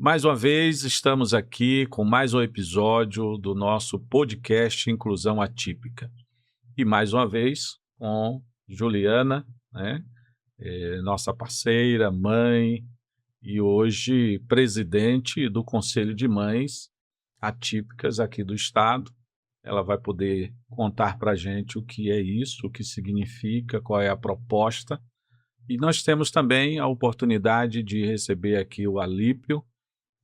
mais uma vez estamos aqui com mais um episódio do nosso podcast Inclusão Atípica. E mais uma vez com Juliana, né? Nossa parceira, mãe e hoje presidente do Conselho de Mães Atípicas aqui do estado. Ela vai poder contar para a gente o que é isso, o que significa, qual é a proposta. E nós temos também a oportunidade de receber aqui o Alípio,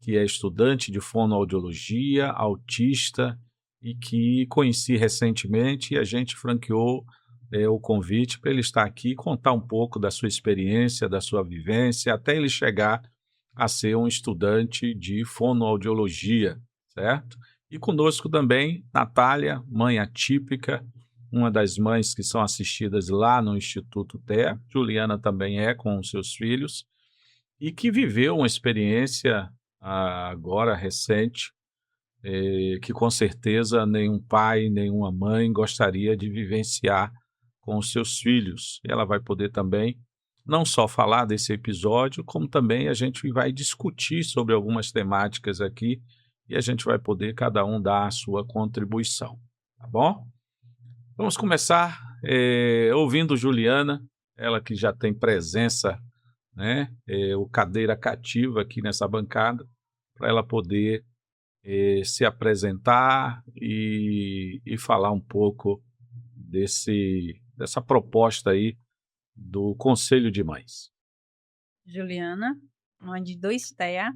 que é estudante de fonoaudiologia, autista e que conheci recentemente e a gente franqueou o convite para ele estar aqui e contar um pouco da sua experiência, da sua vivência, até ele chegar a ser um estudante de fonoaudiologia, certo? E conosco também Natália, mãe atípica, uma das mães que são assistidas lá no Instituto TEA, Juliana também é com os seus filhos, e que viveu uma experiência agora recente, que com certeza nenhum pai, nenhuma mãe gostaria de vivenciar com os seus filhos. Ela vai poder também não só falar desse episódio, como também a gente vai discutir sobre algumas temáticas aqui e a gente vai poder cada um dar a sua contribuição, tá bom? Vamos começar ouvindo Juliana, ela que já tem presença, né, o cadeira cativa aqui nessa bancada, para ela poder se apresentar e falar um pouco dessa proposta aí do Conselho de Mães. Juliana, mãe de 2 TEA,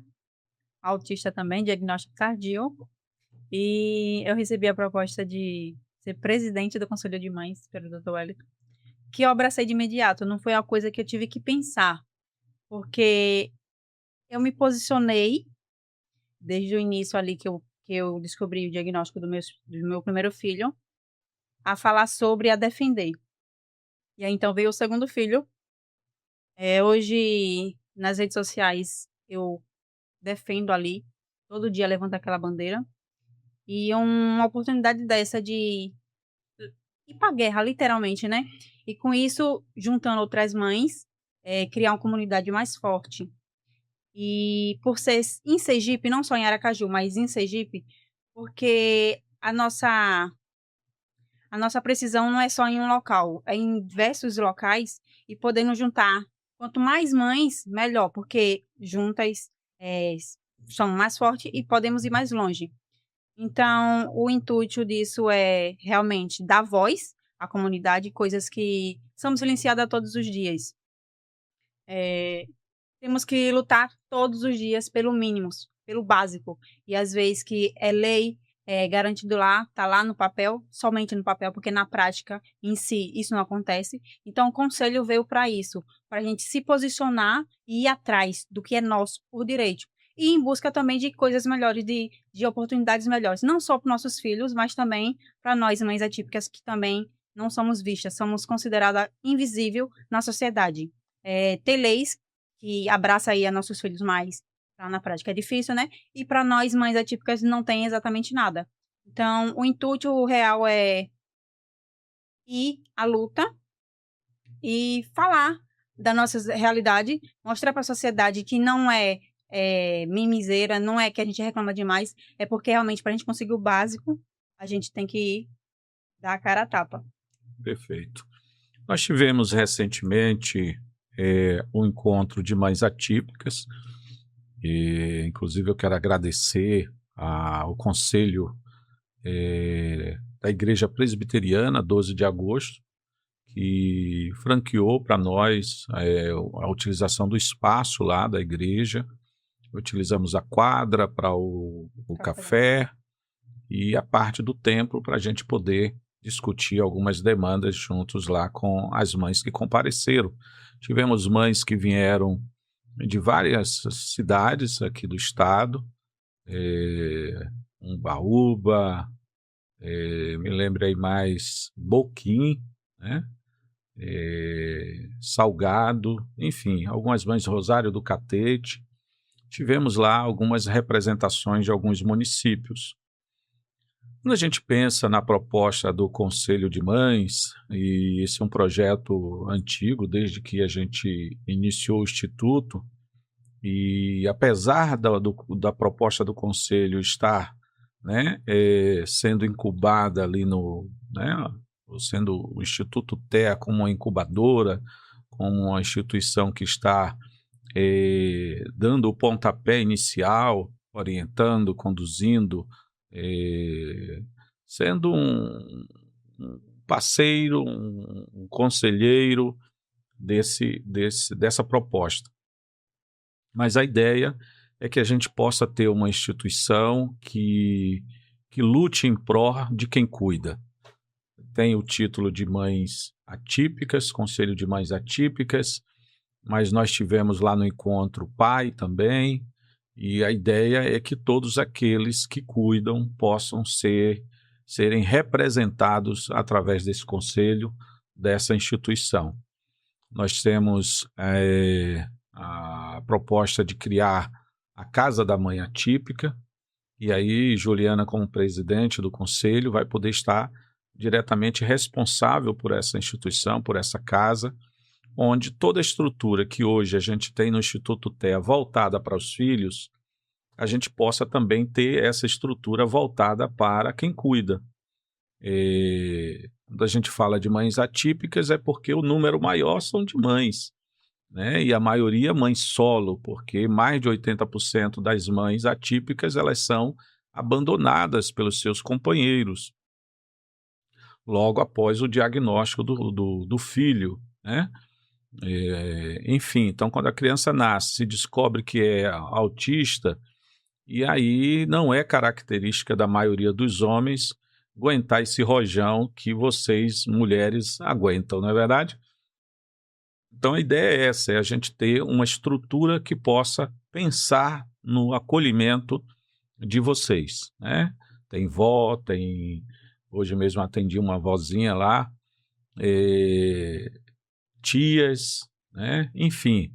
autista também, diagnóstico tardio, e eu recebi a proposta de ser presidente do Conselho de Mães pelo Dr. Wellington, que eu abracei de imediato, não foi uma coisa que eu tive que pensar, porque eu me posicionei desde o início ali que eu descobri o diagnóstico do meu primeiro filho, a falar sobre, a defender. E aí então veio o segundo filho. Hoje, nas redes sociais, eu defendo ali, todo dia levanto aquela bandeira. E uma oportunidade dessa de ir pra guerra, literalmente, né? E com isso, juntando outras mães, criar uma comunidade mais forte. E por ser em Sergipe, não só em Aracaju, mas em Sergipe, porque a nossa precisão não é só em um local, é em diversos locais e podendo juntar. Quanto mais mães, melhor, porque juntas somos mais fortes e podemos ir mais longe. Então, o intuito disso é realmente dar voz à comunidade, coisas que somos silenciadas todos os dias. Temos que lutar todos os dias pelo mínimo, pelo básico. E às vezes que é lei, garantido lá, está lá no papel, somente no papel, porque na prática em si isso não acontece. Então o conselho veio para isso, para a gente se posicionar e ir atrás do que é nosso por direito. E em busca também de coisas melhores, de oportunidades melhores, não só para nossos filhos, mas também para nós, mães atípicas, que também não somos vistas, somos consideradas invisível na sociedade. Ter leis que abraça aí a nossos filhos mais, na prática é difícil, né? E para nós, mães atípicas, não tem exatamente nada. Então, o intuito real é ir à luta e falar da nossa realidade, mostrar para a sociedade que não é mimiseira, não é que a gente reclama demais, é porque realmente para a gente conseguir o básico, a gente tem que ir dar a cara a tapa. Perfeito. Nós tivemos recentemente um encontro de mães atípicas, e inclusive eu quero agradecer ao Conselho da Igreja Presbiteriana, 12 de agosto, que franqueou para nós a utilização do espaço lá da igreja. Utilizamos a quadra para o café e a parte do templo para a gente poder discutir algumas demandas juntos lá com as mães que compareceram. Tivemos mães que vieram de várias cidades aqui do estado, Umbaúba, me lembro aí mais Boquim, né? Salgado, enfim, algumas mães de Rosário do Catete. Tivemos lá algumas representações de alguns municípios. Quando a gente pensa na proposta do Conselho de Mães, e esse é um projeto antigo, desde que a gente iniciou o Instituto, E apesar da proposta do Conselho estar, né, sendo incubada ali né, sendo o Instituto TEA como uma incubadora, como uma instituição que está dando o pontapé inicial, orientando, conduzindo, sendo um parceiro, um conselheiro dessa proposta. Mas a ideia é que a gente possa ter uma instituição que lute em prol de quem cuida. Tem o título de Mães Atípicas, Conselho de Mães Atípicas, mas nós tivemos lá no encontro pai também, e a ideia é que todos aqueles que cuidam possam serem representados através desse conselho, dessa instituição. Nós temos a proposta de criar a Casa da Mãe Atípica, e aí Juliana, como presidente do conselho, vai poder estar diretamente responsável por essa instituição, por essa casa, onde toda a estrutura que hoje a gente tem no Instituto TEA voltada para os filhos, a gente possa também ter essa estrutura voltada para quem cuida. Quando a gente fala de mães atípicas, é porque o número maior são de mães, né? E a maioria mães solo, porque mais de 80% das mães atípicas elas são abandonadas pelos seus companheiros logo após o diagnóstico do filho, né? Enfim, então quando a criança nasce, se descobre que é autista, e aí não é característica da maioria dos homens aguentar esse rojão que vocês, mulheres, aguentam, não é verdade? Então a ideia é essa, é a gente ter uma estrutura que possa pensar no acolhimento de vocês, né? Tem vó, hoje mesmo atendi uma vozinha lá, tias, né? Enfim.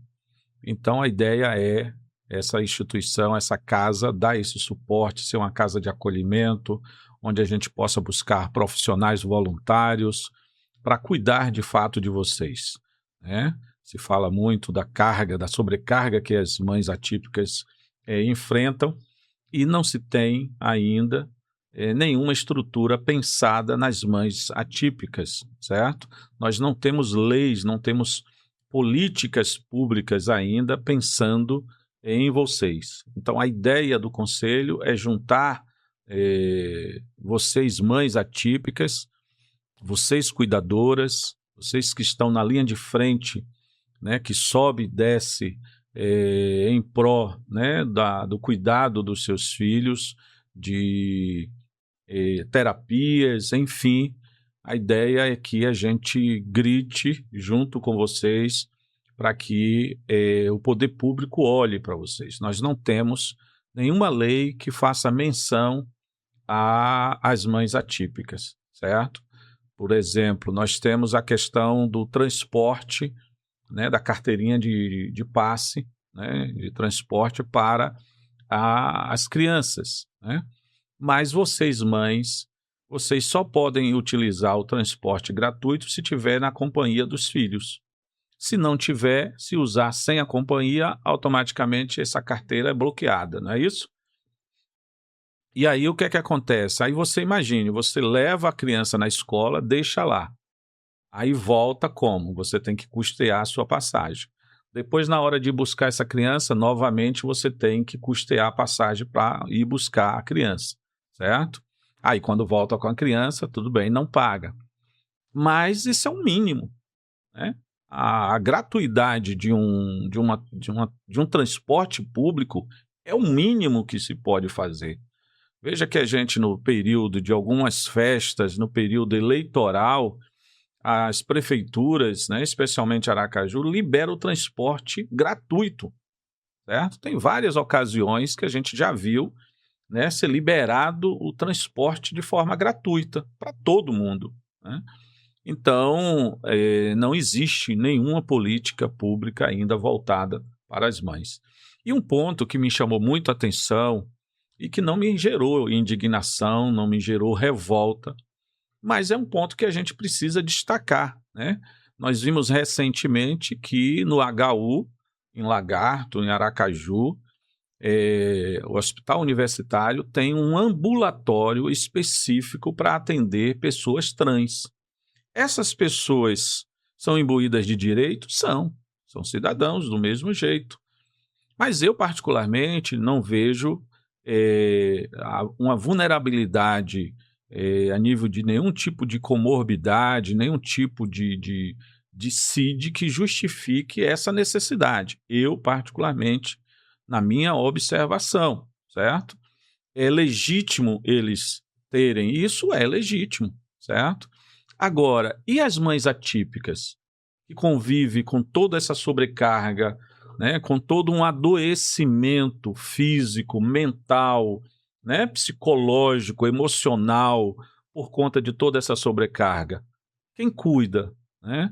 Então a ideia é essa instituição, essa casa, dar esse suporte, ser uma casa de acolhimento, onde a gente possa buscar profissionais voluntários para cuidar de fato de vocês, né? Se fala muito da carga, da sobrecarga que as mães atípicas enfrentam, e não se tem ainda nenhuma estrutura pensada nas mães atípicas, certo? Nós não temos leis, não temos políticas públicas ainda pensando em vocês. Então, a ideia do Conselho é juntar vocês, mães atípicas, vocês cuidadoras, vocês que estão na linha de frente, né, que sobe e desce em pró, né, do cuidado dos seus filhos, de terapias, enfim. A ideia é que a gente grite junto com vocês para que o poder público olhe para vocês. Nós não temos nenhuma lei que faça menção às mães atípicas, certo? Por exemplo, nós temos a questão do transporte, né, da carteirinha de passe, né, de transporte para as crianças, né? Mas vocês, mães, vocês só podem utilizar o transporte gratuito se tiver na companhia dos filhos. Se não tiver, se usar sem a companhia, automaticamente essa carteira é bloqueada, não é isso? E aí o que é que acontece? Aí você imagine, você leva a criança na escola, deixa lá. Aí volta como? Você tem que custear a sua passagem. Depois, na hora de buscar essa criança, novamente você tem que custear a passagem para ir buscar a criança, certo? Aí quando volta com a criança, tudo bem, não paga. Mas isso é um mínimo, né? A gratuidade de um transporte público é o mínimo que se pode fazer. Veja que a gente, no período de algumas festas, no período eleitoral, as prefeituras, né, especialmente Aracaju, liberam o transporte gratuito, certo? Tem várias ocasiões que a gente já viu, né, ser liberado o transporte de forma gratuita para todo mundo, né? Então, não existe nenhuma política pública ainda voltada para as mães. E um ponto que me chamou muito a atenção e que não me gerou indignação, não me gerou revolta, mas é um ponto que a gente precisa destacar, né? Nós vimos recentemente que no HU em Lagarto, em Aracaju, o Hospital Universitário tem um ambulatório específico para atender pessoas trans. Essas pessoas são imbuídas de direito? São cidadãos do mesmo jeito. Mas eu, particularmente, não vejo uma vulnerabilidade a nível de nenhum tipo de comorbidade, nenhum tipo de CID que justifique essa necessidade. Eu, particularmente, na minha observação, certo? É legítimo eles terem isso, é legítimo, certo? Agora, e as mães atípicas, que convivem com toda essa sobrecarga, né, com todo um adoecimento físico, mental, né, psicológico, emocional, por conta de toda essa sobrecarga? Quem cuida, né?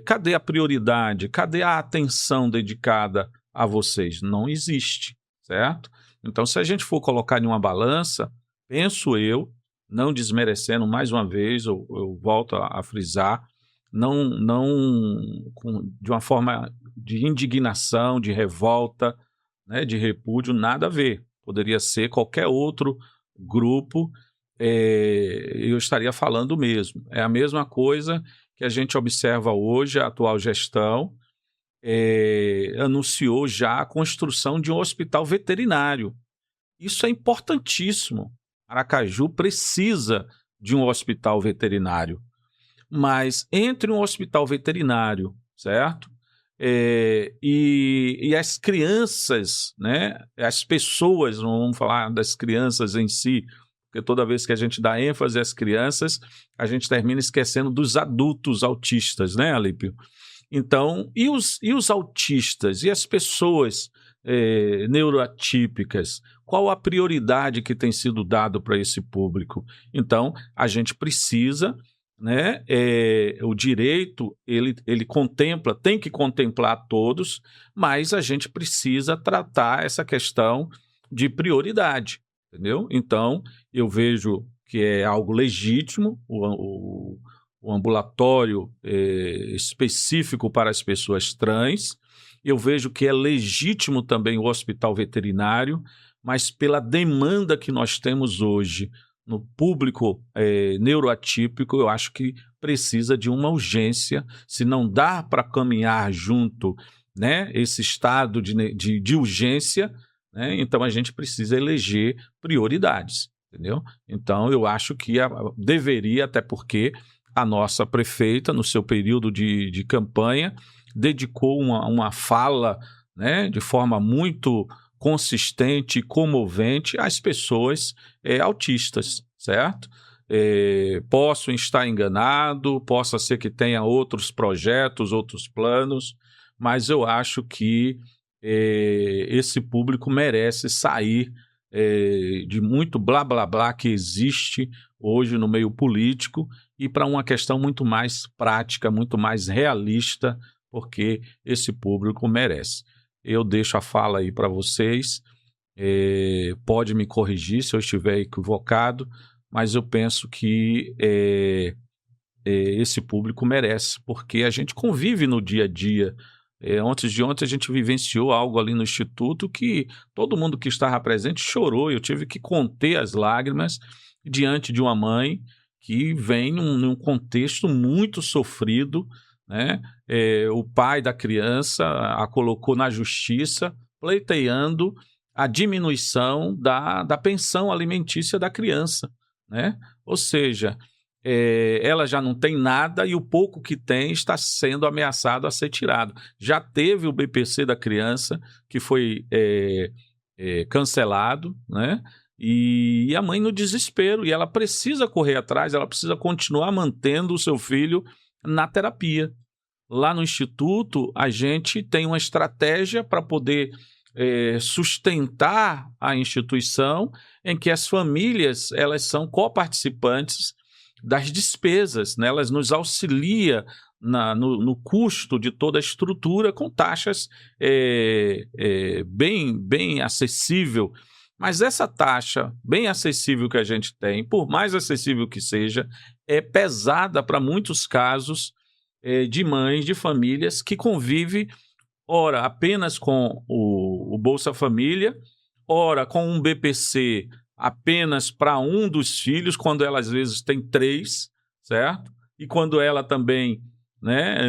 Cadê a prioridade? Cadê a atenção dedicada a vocês? Não existe, certo? Então, se a gente for colocar em uma balança, penso eu, não desmerecendo mais uma vez, eu volto a frisar, não de uma forma de indignação, de revolta, né, de repúdio, nada a ver. Poderia ser qualquer outro grupo, eu estaria falando mesmo. É a mesma coisa que a gente observa hoje, a atual gestão anunciou já a construção de um hospital veterinário. Isso é importantíssimo. Aracaju precisa de um hospital veterinário. Mas entre um hospital veterinário, certo? E as crianças, né? As pessoas, não vamos falar das crianças em si, porque toda vez que a gente dá ênfase às crianças, a gente termina esquecendo dos adultos autistas, né, Alípio? Então, e os autistas, e as pessoas neuroatípicas? Qual a prioridade que tem sido dado para esse público? Então, a gente precisa, né, o direito, ele contempla, tem que contemplar todos, mas a gente precisa tratar essa questão de prioridade, entendeu? Então, eu vejo que é algo legítimo, o ambulatório específico para as pessoas trans. Eu vejo que é legítimo também o hospital veterinário, mas pela demanda que nós temos hoje no público neuroatípico, eu acho que precisa de uma urgência. Se não dá para caminhar junto, né, esse estado de urgência, né, então a gente precisa eleger prioridades, entendeu? Então eu acho que deveria, até porque a nossa prefeita, no seu período de campanha, dedicou uma fala, né, de forma muito consistente e comovente às pessoas autistas, certo? Posso estar enganado, possa ser que tenha outros projetos, outros planos, mas eu acho que esse público merece sair de muito blá blá blá que existe hoje no meio político e para uma questão muito mais prática, muito mais realista, porque esse público merece. Eu deixo a fala aí para vocês, pode me corrigir se eu estiver equivocado, mas eu penso que esse público merece, porque a gente convive no dia a dia. Antes de ontem a gente vivenciou algo ali no Instituto que todo mundo que estava presente chorou. Eu tive que conter as lágrimas diante de uma mãe que vem num contexto muito sofrido, né? O pai da criança a colocou na justiça, pleiteando a diminuição da pensão alimentícia da criança, né? Ou seja, ela já não tem nada e o pouco que tem está sendo ameaçado a ser tirado. Já teve o BPC da criança, que foi cancelado, né? E a mãe no desespero, e ela precisa correr atrás, ela precisa continuar mantendo o seu filho na terapia. Lá no Instituto, a gente tem uma estratégia para poder sustentar a instituição, em que as famílias elas são coparticipantes das despesas, né? Elas nos auxiliam no custo de toda a estrutura com taxas bem acessível. Mas essa taxa bem acessível que a gente tem, por mais acessível que seja, é pesada para muitos casos de mães, de famílias que convivem ora apenas com o Bolsa Família, ora com um BPC apenas para um dos filhos, quando ela às vezes tem 3, certo? E quando ela também, né,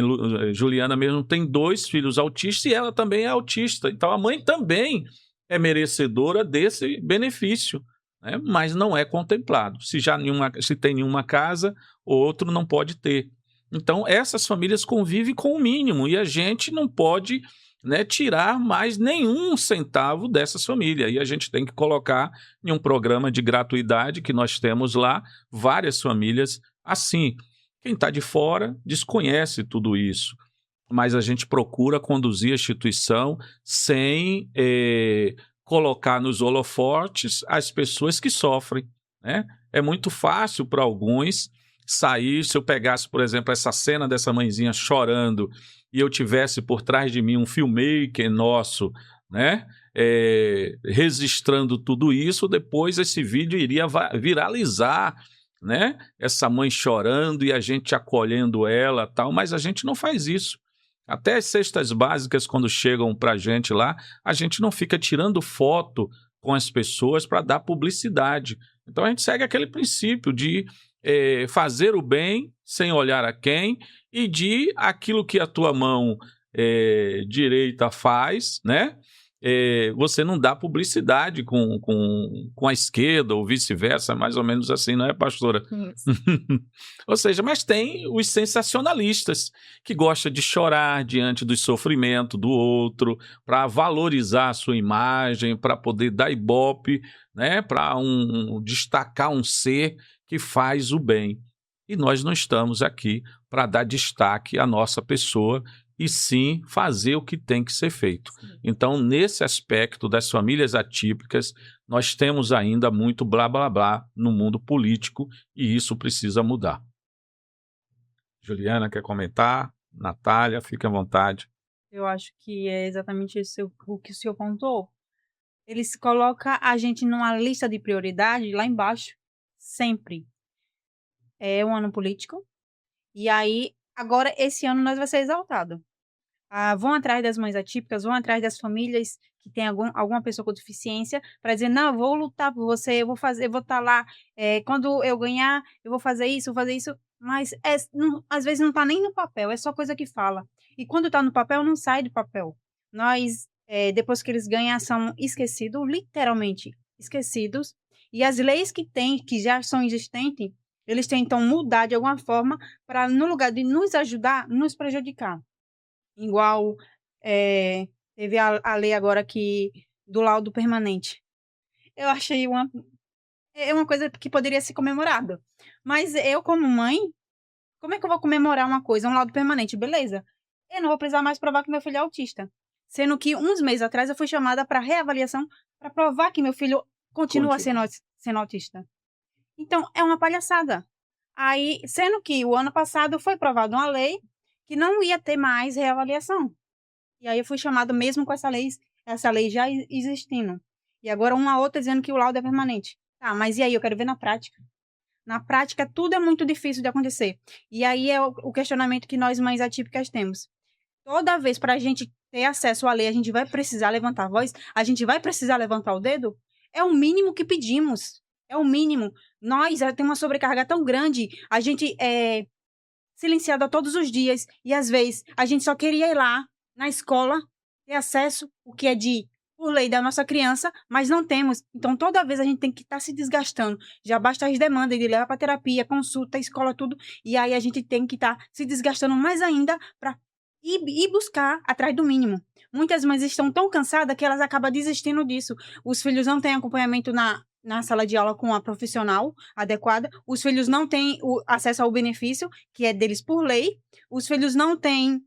Juliana mesmo tem 2 filhos autistas e ela também é autista. Então a mãe também é merecedora desse benefício, né? Mas não é contemplado. Se tem nenhuma casa, o outro não pode ter. Então essas famílias convivem com o mínimo e a gente não pode, né, tirar mais nenhum centavo dessas famílias. E a gente tem que colocar em um programa de gratuidade que nós temos lá várias famílias assim. Quem está de fora desconhece tudo isso, mas a gente procura conduzir a instituição sem colocar nos holofotes as pessoas que sofrem, né? É muito fácil para alguns sair, se eu pegasse, por exemplo, essa cena dessa mãezinha chorando e eu tivesse por trás de mim um filmmaker nosso, né, registrando tudo isso, depois esse vídeo iria viralizar, né, essa mãe chorando e a gente acolhendo ela, tal, mas a gente não faz isso. Até as cestas básicas, quando chegam para a gente lá, a gente não fica tirando foto com as pessoas para dar publicidade. Então a gente segue aquele princípio de fazer o bem sem olhar a quem e de aquilo que a tua mão direita faz, né? Você não dá publicidade com a esquerda ou vice-versa, mais ou menos assim, não é, pastora? Isso. Ou seja, mas tem os sensacionalistas que gostam de chorar diante do sofrimento do outro, para valorizar a sua imagem, para poder dar ibope, né? Para destacar um ser que faz o bem. E nós não estamos aqui para dar destaque à nossa pessoa, e sim fazer o que tem que ser feito. Sim. Então, nesse aspecto das famílias atípicas, nós temos ainda muito blá blá blá no mundo político e isso precisa mudar. Juliana, quer comentar? Natália, fique à vontade. Eu acho que é exatamente isso o que o senhor pontuou. Eles colocam a gente numa lista de prioridade lá embaixo, sempre. É um ano político, e aí, agora, esse ano nós vai ser exaltado. Vão atrás das mães atípicas, vão atrás das famílias que tem alguma pessoa com deficiência, para dizer, não, eu vou lutar por você, eu vou estar lá, quando eu ganhar, eu vou fazer isso, mas às vezes não está nem no papel, é só coisa que fala. E quando está no papel, não sai do papel. Nós, depois que eles ganham, são esquecidos, literalmente esquecidos, e as leis que tem, que já são existentes, eles tentam mudar de alguma forma para, no lugar de nos ajudar, nos prejudicar. Igual, teve a lei agora do laudo permanente. Eu achei uma coisa que poderia ser comemorada. Mas eu, como mãe, como é que eu vou comemorar uma coisa, um laudo permanente? Beleza. Eu não vou precisar mais provar que meu filho é autista. Sendo que uns meses atrás eu fui chamada para reavaliação para provar que meu filho continua sendo autista. Então, é uma palhaçada. Aí, sendo que o ano passado foi aprovada uma lei que não ia ter mais reavaliação. E aí eu fui chamada mesmo com essa lei já existindo. E agora uma outra dizendo que o laudo é permanente. Tá, mas e aí? Eu quero ver na prática. Na prática, tudo é muito difícil de acontecer. E aí é o questionamento que nós, mães atípicas, temos. Toda vez para a gente ter acesso à lei, a gente vai precisar levantar a voz, a gente vai precisar levantar o dedo? É o mínimo que pedimos. É o mínimo. Nós temos uma sobrecarga tão grande, a gente é silenciada todos os dias, e às vezes a gente só queria ir lá na escola ter acesso, o que é por lei da nossa criança, mas não temos. Então toda vez a gente tem que estar se desgastando. Já basta as demandas de levar para terapia, consulta, escola, tudo, e aí a gente tem que estar se desgastando mais ainda para ir buscar atrás do mínimo. Muitas mães estão tão cansadas que elas acabam desistindo disso. Os filhos não têm acompanhamento na sala de aula com a profissional adequada, os filhos não têm acesso ao benefício, que é deles por lei, os filhos não têm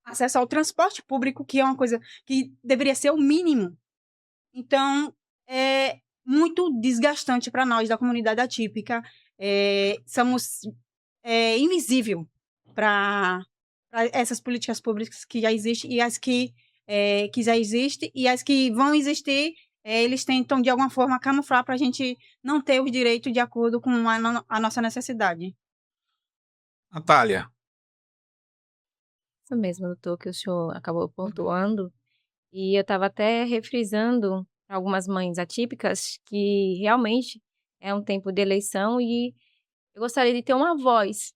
acesso ao transporte público, que é uma coisa que deveria ser o mínimo. Então, é muito desgastante para nós da comunidade atípica, somos invisível para essas políticas públicas que já existem e as que já existem e as que vão existir. Eles tentam, de alguma forma, camuflar para a gente não ter o direito de acordo com a nossa necessidade. Natália. Isso mesmo, doutor, que o senhor acabou pontuando. E eu estava até refrisando para algumas mães atípicas que realmente é um tempo de eleição e eu gostaria de ter uma voz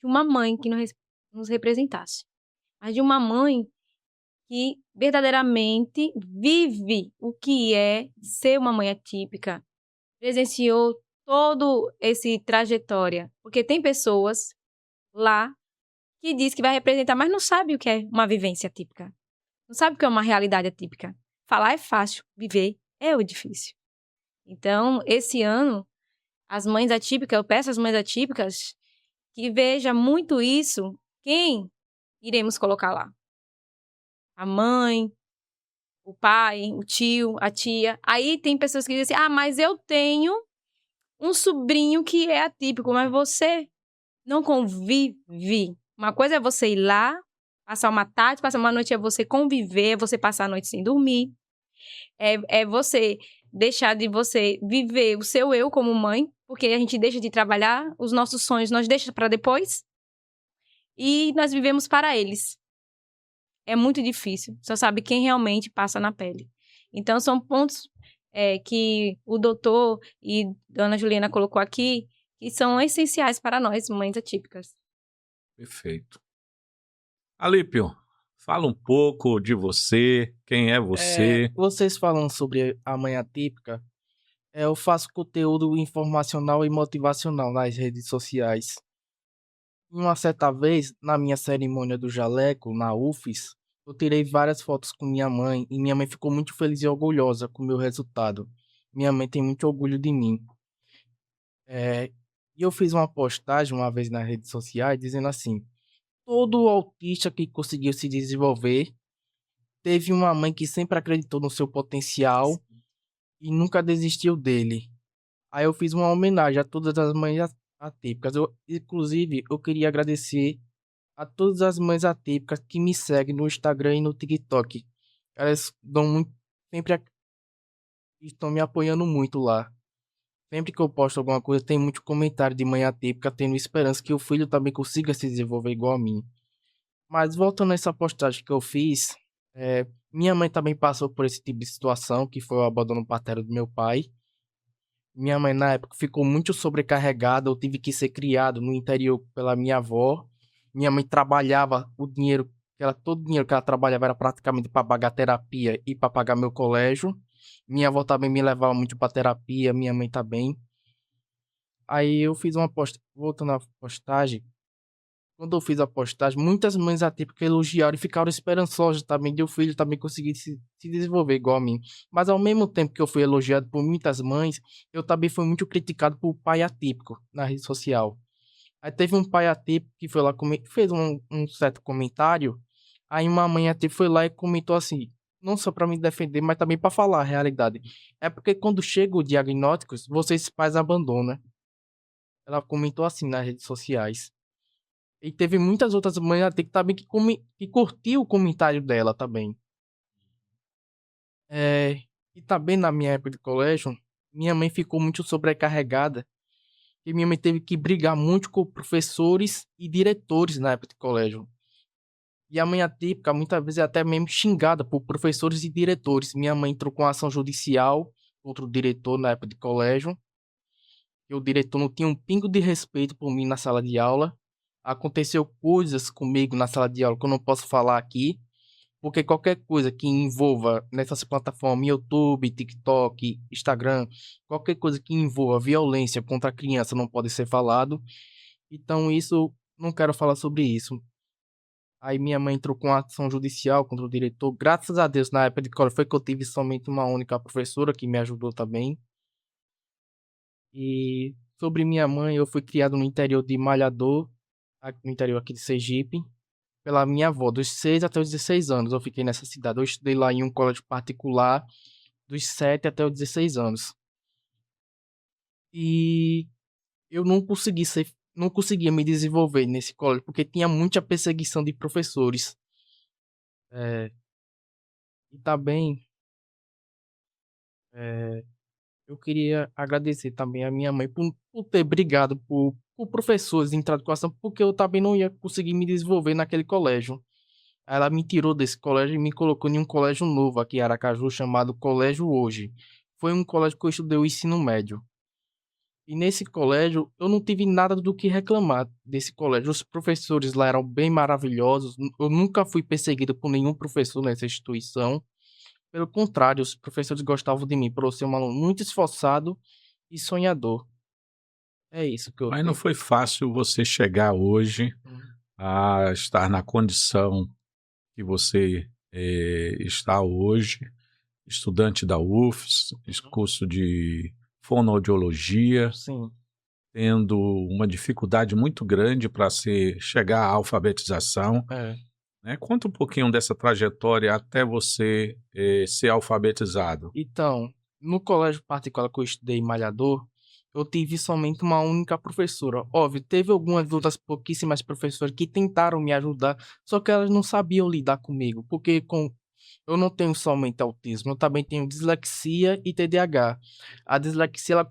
de uma mãe que nos representasse, mas de uma mãe que verdadeiramente vive o que é ser uma mãe atípica, presenciou todo esse trajetória, porque tem pessoas lá que diz que vai representar, mas não sabe o que é uma vivência atípica, não sabe o que é uma realidade atípica. Falar é fácil, viver é o difícil. Então, esse ano, as mães atípicas, eu peço às mães atípicas que veja muito isso, quem iremos colocar lá? A mãe, o pai, o tio, a tia. Aí tem pessoas que dizem assim, mas eu tenho um sobrinho que é atípico, mas você não convive. Uma coisa é você ir lá, passar uma tarde, passar uma noite, é você conviver, é você passar a noite sem dormir. É você deixar de você viver o seu eu como mãe, porque a gente deixa de trabalhar, os nossos sonhos nós deixamos para depois e nós vivemos para eles. É muito difícil, só sabe quem realmente passa na pele. Então, são pontos que o doutor e Dona Juliana colocou aqui, que são essenciais para nós, mães atípicas. Perfeito. Alípio, fala um pouco de você, quem é você? Vocês falando sobre a mãe atípica, eu faço conteúdo informacional e motivacional nas redes sociais. Uma certa vez, na minha cerimônia do jaleco, na UFES, eu tirei várias fotos com minha mãe e minha mãe ficou muito feliz e orgulhosa com o meu resultado. Minha mãe tem muito orgulho de mim. E eu fiz uma postagem uma vez nas redes sociais dizendo assim: todo autista que conseguiu se desenvolver teve uma mãe que sempre acreditou no seu potencial e nunca desistiu dele. Aí eu fiz uma homenagem a todas as mães atípicas. Inclusive, eu queria agradecer a todas as mães atípicas que me seguem no Instagram e no TikTok. Elas dão muito, sempre estão me apoiando muito lá. Sempre que eu posto alguma coisa, tem muito comentário de mãe atípica, tendo esperança que o filho também consiga se desenvolver igual a mim. Mas voltando a essa postagem que eu fiz, minha mãe também passou por esse tipo de situação, que foi o abandono paterno do meu pai. Minha mãe, na época, ficou muito sobrecarregada. Eu tive que ser criado no interior pela minha avó. Minha mãe trabalhava, todo o dinheiro que ela trabalhava era praticamente para pagar terapia e para pagar meu colégio. Minha avó também me levava muito para terapia, minha mãe também. Aí eu fiz uma postagem, voltando à postagem, quando eu fiz a postagem, muitas mães atípicas elogiaram e ficaram esperançosas também de o filho também conseguir se desenvolver igual a mim. Mas ao mesmo tempo que eu fui elogiado por muitas mães, eu também fui muito criticado por pai atípico na rede social. Aí teve um pai atípico que foi lá, fez um certo comentário, aí uma mãe atípica foi lá e comentou assim, não só para me defender, mas também para falar a realidade. É porque quando chega o diagnóstico, vocês pais abandonam, né? Ela comentou assim nas redes sociais. E teve muitas outras mães até que também que curtiu o comentário dela também. E também na minha época de colégio, minha mãe ficou muito sobrecarregada. E minha mãe teve que brigar muito com professores e diretores na época de colégio. E a mãe atípica, muitas vezes, é até mesmo xingada por professores e diretores. Minha mãe entrou com ação judicial contra o diretor na época de colégio. E o diretor não tinha um pingo de respeito por mim na sala de aula. Aconteceu coisas comigo na sala de aula que eu não posso falar aqui, porque qualquer coisa que envolva nessas plataformas, YouTube, TikTok, Instagram, qualquer coisa que envolva violência contra a criança não pode ser falado. Então isso, não quero falar sobre isso. Aí minha mãe entrou com ação judicial contra o diretor. Graças a Deus, na época de escola foi que eu tive somente uma única professora que me ajudou também. E sobre minha mãe, eu fui criado no interior de Malhador, no interior aqui de Sergipe, pela minha avó, dos 6 até os 16 anos. Eu fiquei nessa cidade. Eu estudei lá em um colégio particular dos 7 até os 16 anos. E eu não conseguia me desenvolver nesse colégio, porque tinha muita perseguição de professores. É, e também, eu queria agradecer também a minha mãe por ter brigado por professores em educação, porque eu também não ia conseguir me desenvolver naquele colégio. Aí ela me tirou desse colégio e me colocou em um colégio novo aqui em Aracaju, chamado Colégio Hoje. Foi um colégio que eu estudei o ensino médio. E nesse colégio eu não tive nada do que reclamar desse colégio. Os professores lá eram bem maravilhosos. Eu nunca fui perseguido por nenhum professor nessa instituição. Pelo contrário, os professores gostavam de mim por eu ser um aluno muito esforçado e sonhador. É isso que eu Mas não tenho. foi fácil você chegar hoje a estar na condição que você está hoje, estudante da UFS, curso de fonoaudiologia, Sim. tendo uma dificuldade muito grande para chegar à alfabetização, É. né? Conta um pouquinho dessa trajetória até você ser alfabetizado. Então, no colégio particular que eu estudei em Malhador, eu tive somente uma única professora. Óbvio, teve algumas outras pouquíssimas professoras que tentaram me ajudar, só que elas não sabiam lidar comigo, porque eu não tenho somente autismo, eu também tenho dislexia e TDAH. A dislexia ela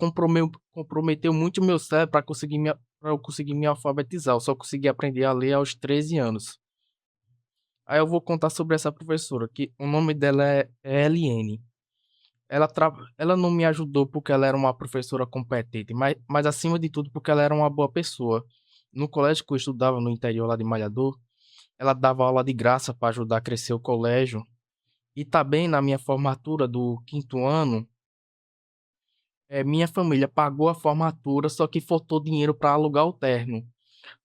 comprometeu muito o meu cérebro para eu conseguir me alfabetizar. Eu só consegui aprender a ler aos 13 anos. Aí eu vou contar sobre essa professora, que o nome dela é LN. Ela não me ajudou porque ela era uma professora competente, mas acima de tudo porque ela era uma boa pessoa. No colégio que eu estudava no interior lá de Malhador, ela dava aula de graça para ajudar a crescer o colégio. E também na minha formatura do 5º ano, minha família pagou a formatura, só que faltou dinheiro para alugar o terno.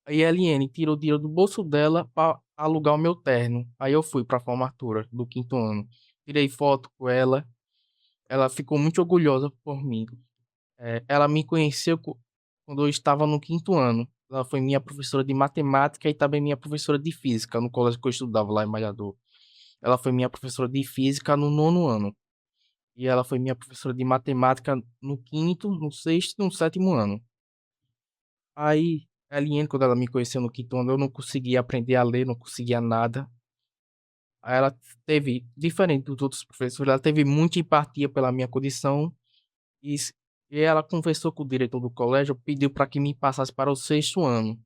Aí a LN tirou dinheiro do bolso dela para alugar o meu terno. Aí eu fui para a formatura do 5º ano. Tirei foto com ela. Ela ficou muito orgulhosa por mim. Ela me conheceu quando eu estava no 5º ano. Ela foi minha professora de matemática e também minha professora de física no colégio que eu estudava lá em Malhador. Ela foi minha professora de física no 9º ano. E ela foi minha professora de matemática no 5º, no 6º e no 7º ano. Aí, a Eliane, quando ela me conheceu no 5º ano, eu não conseguia aprender a ler, não conseguia nada. Aí ela teve, diferente dos outros professores, ela teve muita empatia pela minha condição e, e ela conversou com o diretor do colégio, pediu para que me passasse para o 6º ano.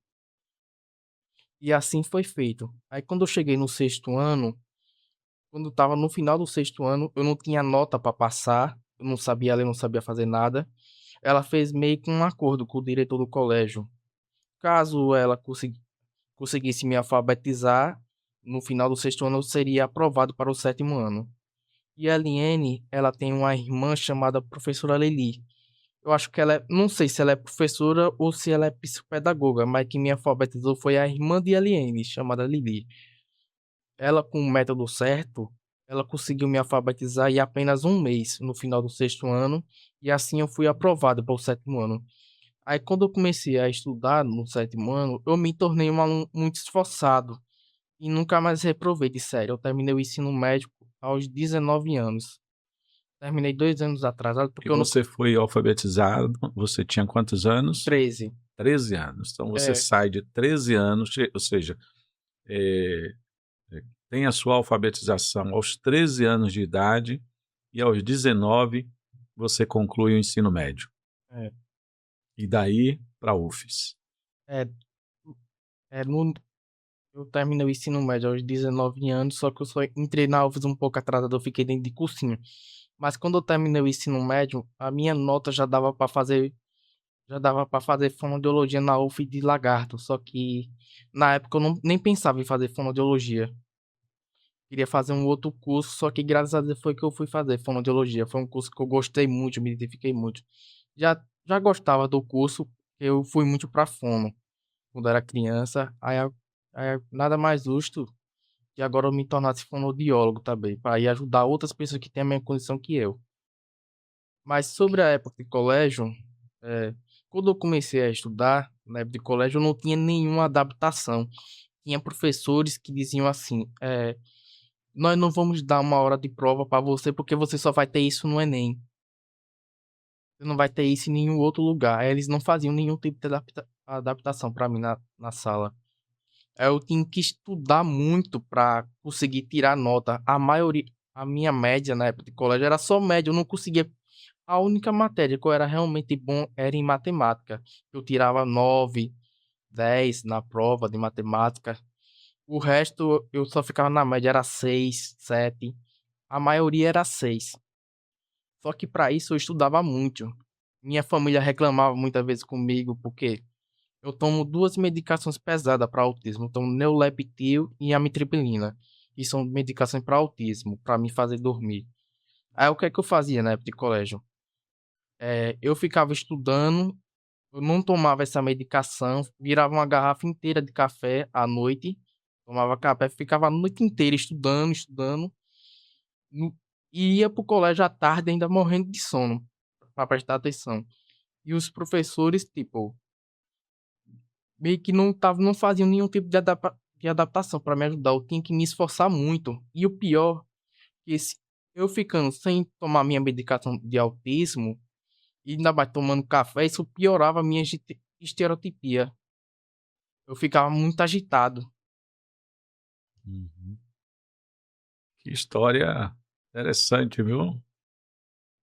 E assim foi feito. Aí quando eu cheguei no 6º ano, quando estava no final do 6º ano, eu não tinha nota para passar, eu não sabia ler, não sabia fazer nada. Ela fez meio que um acordo com o diretor do colégio. Caso ela conseguisse me alfabetizar, no final do 6º ano eu seria aprovado para o 7º ano. E a Eliane, ela tem uma irmã chamada professora Lili. Eu acho que ela não sei se ela é professora ou se ela é psicopedagoga, mas que me alfabetizou foi a irmã de Eliane, chamada Lili. Ela, com o método certo, ela conseguiu me alfabetizar em apenas um mês, no final do 6º ano, e assim eu fui aprovado para o 7º ano. Aí, quando eu comecei a estudar no 7º ano, eu me tornei um aluno muito esforçado e nunca mais reprovei de série. Eu terminei o ensino médio aos 19 anos. Terminei 2 anos atrasado E porque eu não... você foi alfabetizado, você tinha quantos anos? 13. 13 anos. Então você É, sai de 13 anos, ou seja, eh, tem a sua alfabetização aos 13 anos de idade e aos 19 você conclui o ensino médio. é, E daí para a UFES. é, é no, eu terminei o ensino médio aos 19 anos, só que eu só entrei na UFES um pouco atrasado, eu fiquei dentro de cursinho. Mas quando eu terminei o ensino médio, a minha nota já dava para fazer fonoaudiologia na UF de Lagarto, só que na época eu nem pensava em fazer fonoaudiologia. Queria fazer um outro curso, só que graças a Deus foi que eu fui fazer fonoaudiologia. Foi um curso que eu gostei muito, me identifiquei muito. Já gostava do curso, eu fui muito para fono quando era criança. Aí nada mais justo que agora eu me tornasse fonoaudiólogo também, para ir ajudar outras pessoas que têm a mesma condição que eu. Mas sobre a época de colégio, é, quando eu comecei a estudar, na época de colégio, eu não tinha nenhuma adaptação. Tinha professores que diziam assim, nós não vamos dar uma hora de prova para você porque você só vai ter isso no Enem. Você não vai ter isso em nenhum outro lugar. Aí eles não faziam nenhum tipo de adaptação para mim na sala. Aí eu tinha que estudar muito para conseguir tirar nota. A minha média na época de colégio era só média, eu não conseguia A única matéria que eu era realmente bom era em matemática. Eu tirava 9, 10 na prova de matemática. O resto eu só ficava na média, era 6, 7. A maioria era 6. Só que para isso eu estudava muito. Minha família reclamava muitas vezes comigo porque eu tomo duas medicações pesadas para autismo. Eu tomo Neuleptil e amitriptilina, que são medicações para autismo, para me fazer dormir. Aí o que é que eu fazia na época de colégio? Eu ficava estudando, eu não tomava essa medicação, virava uma garrafa inteira de café à noite, tomava café, ficava a noite inteira estudando, estudando, no- e ia pro colégio à tarde ainda morrendo de sono, para prestar atenção. E os professores, tipo, meio que não faziam nenhum tipo de adaptação para me ajudar. Eu tinha que me esforçar muito. E o pior, que eu ficando sem tomar minha medicação de autismo, e ainda mais tomando café, isso piorava a minha estereotipia. Eu ficava muito agitado. Uhum. Que história interessante, viu?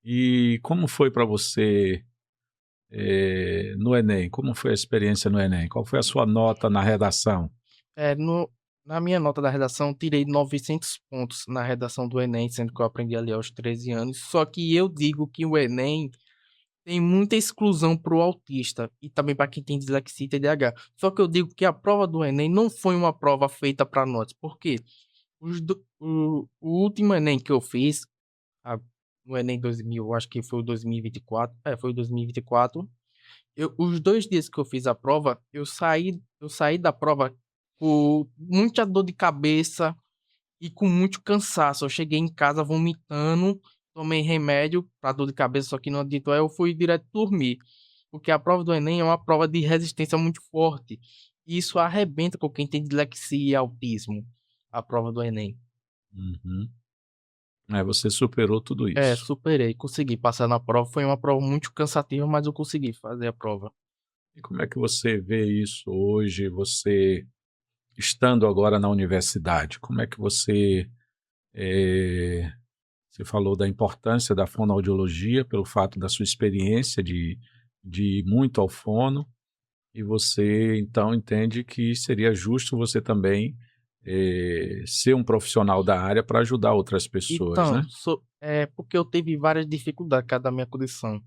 E como foi para você no Enem? Como foi a experiência no Enem? Qual foi a sua nota na redação? É, no, Na minha nota da redação, eu tirei 900 pontos na redação do Enem, sendo que eu aprendi ali aos 13 anos. Só que eu digo que o Enem tem muita exclusão para o autista e também para quem tem dislexia e TDAH. Só que eu digo que a prova do Enem não foi uma prova feita para nós. Por quê? O último Enem que eu fiz, a- no Enem 2000, eu acho que foi o 2024. Foi o 2024. Os 2 dias que eu fiz a prova, eu saí da prova com muita dor de cabeça e com muito cansaço. Eu cheguei em casa vomitando, tomei remédio para dor de cabeça, só que não adiantou. Aí eu fui direto dormir, porque a prova do Enem é uma prova de resistência muito forte. E isso arrebenta com quem tem dislexia e autismo, a prova do Enem. Uhum. Você superou tudo É, isso. superei, consegui passar na prova. Foi uma prova muito cansativa, mas eu consegui fazer a prova. E como é que você vê isso hoje, você estando agora na universidade? Como é que eh, você falou da importância da fonoaudiologia pelo fato da sua experiência de ir muito ao fono, e você então entende que seria justo você também ser um profissional da área para ajudar outras pessoas, Então, né? porque eu tive várias dificuldades com cada minha condição.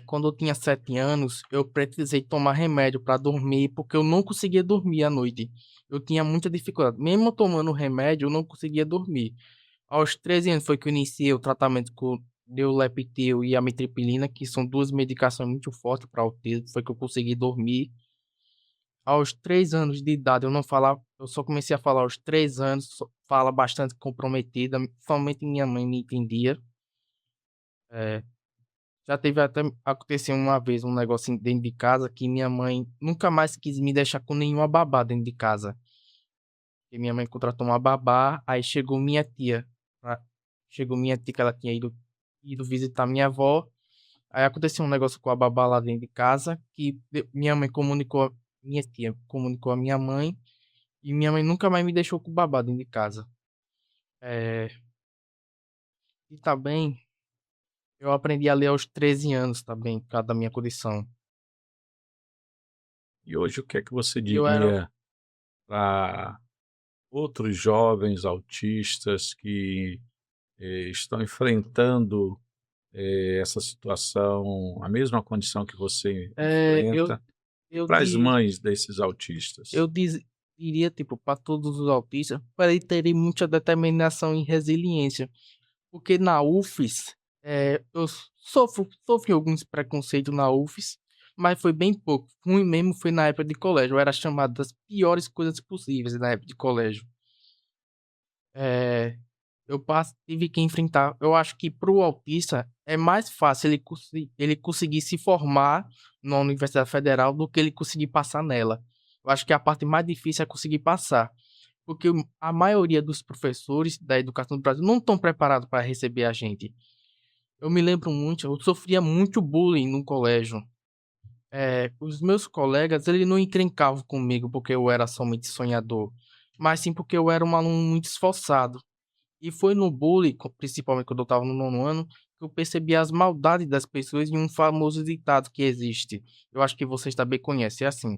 Quando eu tinha 7 anos, eu precisei tomar remédio para dormir, porque eu não conseguia dormir à noite. Eu tinha muita dificuldade. Mesmo tomando remédio, eu não conseguia dormir. Aos 13 anos foi que eu iniciei o tratamento com Neuleptil e amitriptilina, que são duas medicações muito fortes para autismo. Foi que eu consegui dormir. Aos 3 anos de idade, eu não falava, eu só comecei a falar aos 3 anos, fala bastante comprometida, somente minha mãe me entendia. É, Já teve até aconteceu uma vez um negocinho dentro de casa que minha mãe nunca mais quis me deixar com nenhuma babá dentro de casa. E minha mãe contratou uma babá, aí chegou minha tia. pra- Chegou minha tia que ela tinha ido visitar minha avó. Aí aconteceu um negócio com a babá lá dentro de casa que minha mãe comunicou, minha tia comunicou a minha mãe e minha mãe nunca mais me deixou com o babá dentro de casa. É, e também eu aprendi a ler aos 13 anos também, por causa da minha condição. E hoje o que é que você E eu era diria para outros jovens autistas que estão enfrentando essa situação, a mesma condição que você É, enfrenta, e eu, para as di, mães desses autistas? eu diria, tipo, para todos os autistas, para eles terem muita determinação e resiliência. Porque na UFES, eu sofri alguns preconceitos na UFES, mas foi bem pouco. Ruim mesmo foi na época de colégio. Eu era chamado das piores coisas possíveis na época de colégio. É, tive que enfrentar. Eu acho que para o autista é mais fácil ele conseguir se formar na Universidade Federal do que ele conseguir passar nela. Eu acho que a parte mais difícil é conseguir passar, porque a maioria dos professores da educação do Brasil não estão preparados para receber a gente. Eu me lembro muito, eu sofria muito bullying no colégio. Os meus colegas, eles não encrencavam comigo porque eu era somente sonhador, mas sim porque eu era um aluno muito esforçado. E foi no bullying, principalmente quando eu estava no 9º ano, que eu percebi as maldades das pessoas em um famoso ditado que existe. Eu acho que vocês também conhecem, é assim: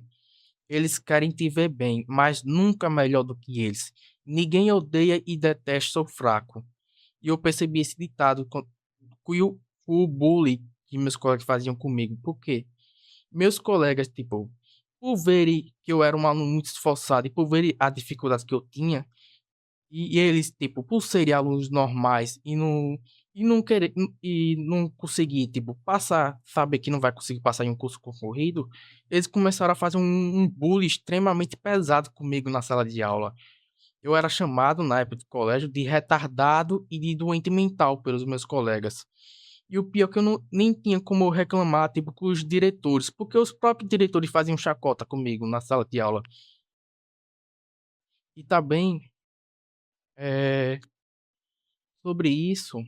eles querem te ver bem, mas nunca melhor do que eles. Ninguém odeia e detesta o fraco. E eu percebi esse ditado com o bullying que meus colegas faziam comigo. Por quê? Meus colegas, tipo, por verem que eu era um aluno muito esforçado e por verem a dificuldade que eu tinha, e eles, tipo, por serem alunos normais e não querer e não conseguir, tipo, passar, saber que não vai conseguir passar em um curso concorrido, eles começaram a fazer um bullying extremamente pesado comigo na sala de aula. Eu era chamado, na época de colégio, de retardado e de doente mental pelos meus colegas. E o pior é que eu não, nem tinha como eu reclamar, tipo, com os diretores, porque os próprios diretores faziam chacota comigo na sala de aula. E também, é, sobre isso,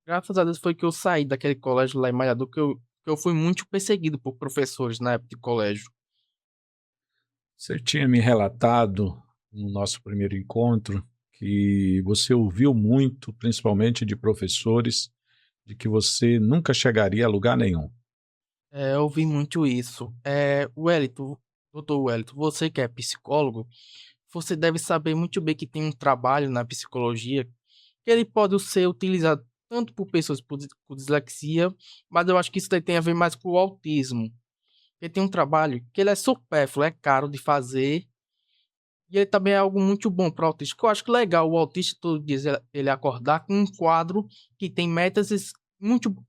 graças a Deus foi que eu saí daquele colégio lá em Malhador, que eu fui muito perseguido por professores na época de colégio. Você tinha me relatado no nosso primeiro encontro que você ouviu muito, principalmente de professores, de que você nunca chegaria a lugar nenhum. Eu ouvi muito isso. Wellington, doutor Wellington, você que é psicólogo, você deve saber muito bem que tem um trabalho na psicologia que ele pode ser utilizado tanto por pessoas com dislexia, mas eu acho que isso daí tem a ver mais com o autismo. Porque tem um trabalho que ele é supérfluo, é caro de fazer, e ele também é algo muito bom para o autista. Que eu acho que legal o autista todo dia ele acordar com um quadro que tem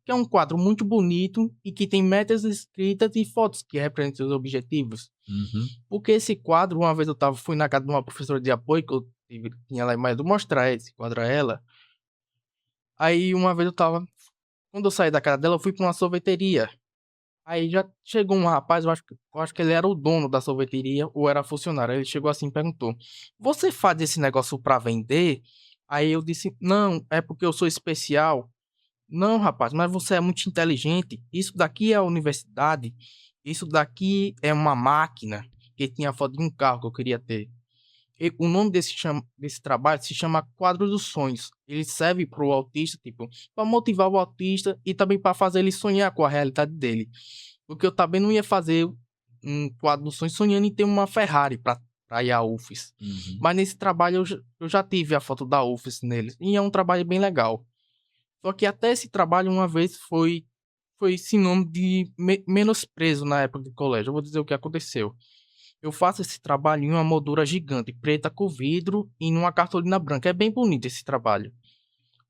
que é um quadro muito bonito e que tem metas escritas e fotos que representam os objetivos. Uhum. Porque esse quadro, uma vez fui na casa de uma professora de apoio que eu tinha lá em Maio, mostrar esse quadro a ela. Aí uma vez quando eu saí da casa dela, eu fui para uma sorveteria. Aí já chegou um rapaz, eu acho que ele era o dono da sorveteria ou era funcionário. Ele chegou assim e perguntou: Você faz esse negócio para vender? Aí eu disse: Não, é porque eu sou especial. Não, rapaz, mas você é muito inteligente. Isso daqui é a universidade. Isso daqui é uma máquina. Que tinha a foto de um carro que eu queria ter. O nome desse trabalho se chama Quadro dos Sonhos. Ele serve para o autista, tipo, para motivar o autista e também para fazer ele sonhar com a realidade dele. Porque eu também não ia fazer um quadro dos sonhos sonhando em ter uma Ferrari para ir à UFES. Uhum. Mas nesse trabalho eu já tive a foto da UFES nele. E é um trabalho bem legal. Só que até esse trabalho uma vez foi sinônimo de menosprezo na época de colégio. Eu vou dizer o que aconteceu. Eu faço esse trabalho em uma moldura gigante, preta com vidro e numa cartolina branca. É bem bonito esse trabalho.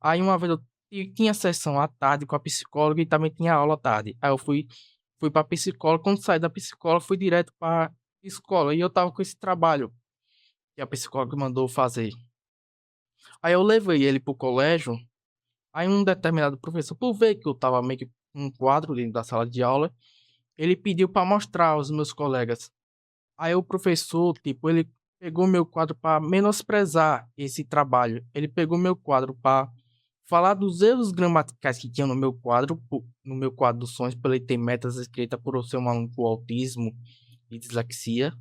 Aí uma vez eu tinha sessão à tarde com a psicóloga e também tinha aula à tarde. Aí eu fui para psicóloga. Quando saí da psicóloga, fui direto para escola. E eu tava com esse trabalho que a psicóloga mandou fazer. Aí eu levei ele pro colégio. Aí um determinado professor, por ver que eu tava meio que com um quadro dentro da sala de aula, ele pediu para mostrar aos meus colegas. Aí o professor, tipo, ele pegou meu quadro para menosprezar esse trabalho. Ele pegou meu quadro para falar dos erros gramaticais que tinha no meu quadro dos sonhos, por ele ter metas escritas por eu ser um aluno com autismo e dislexia.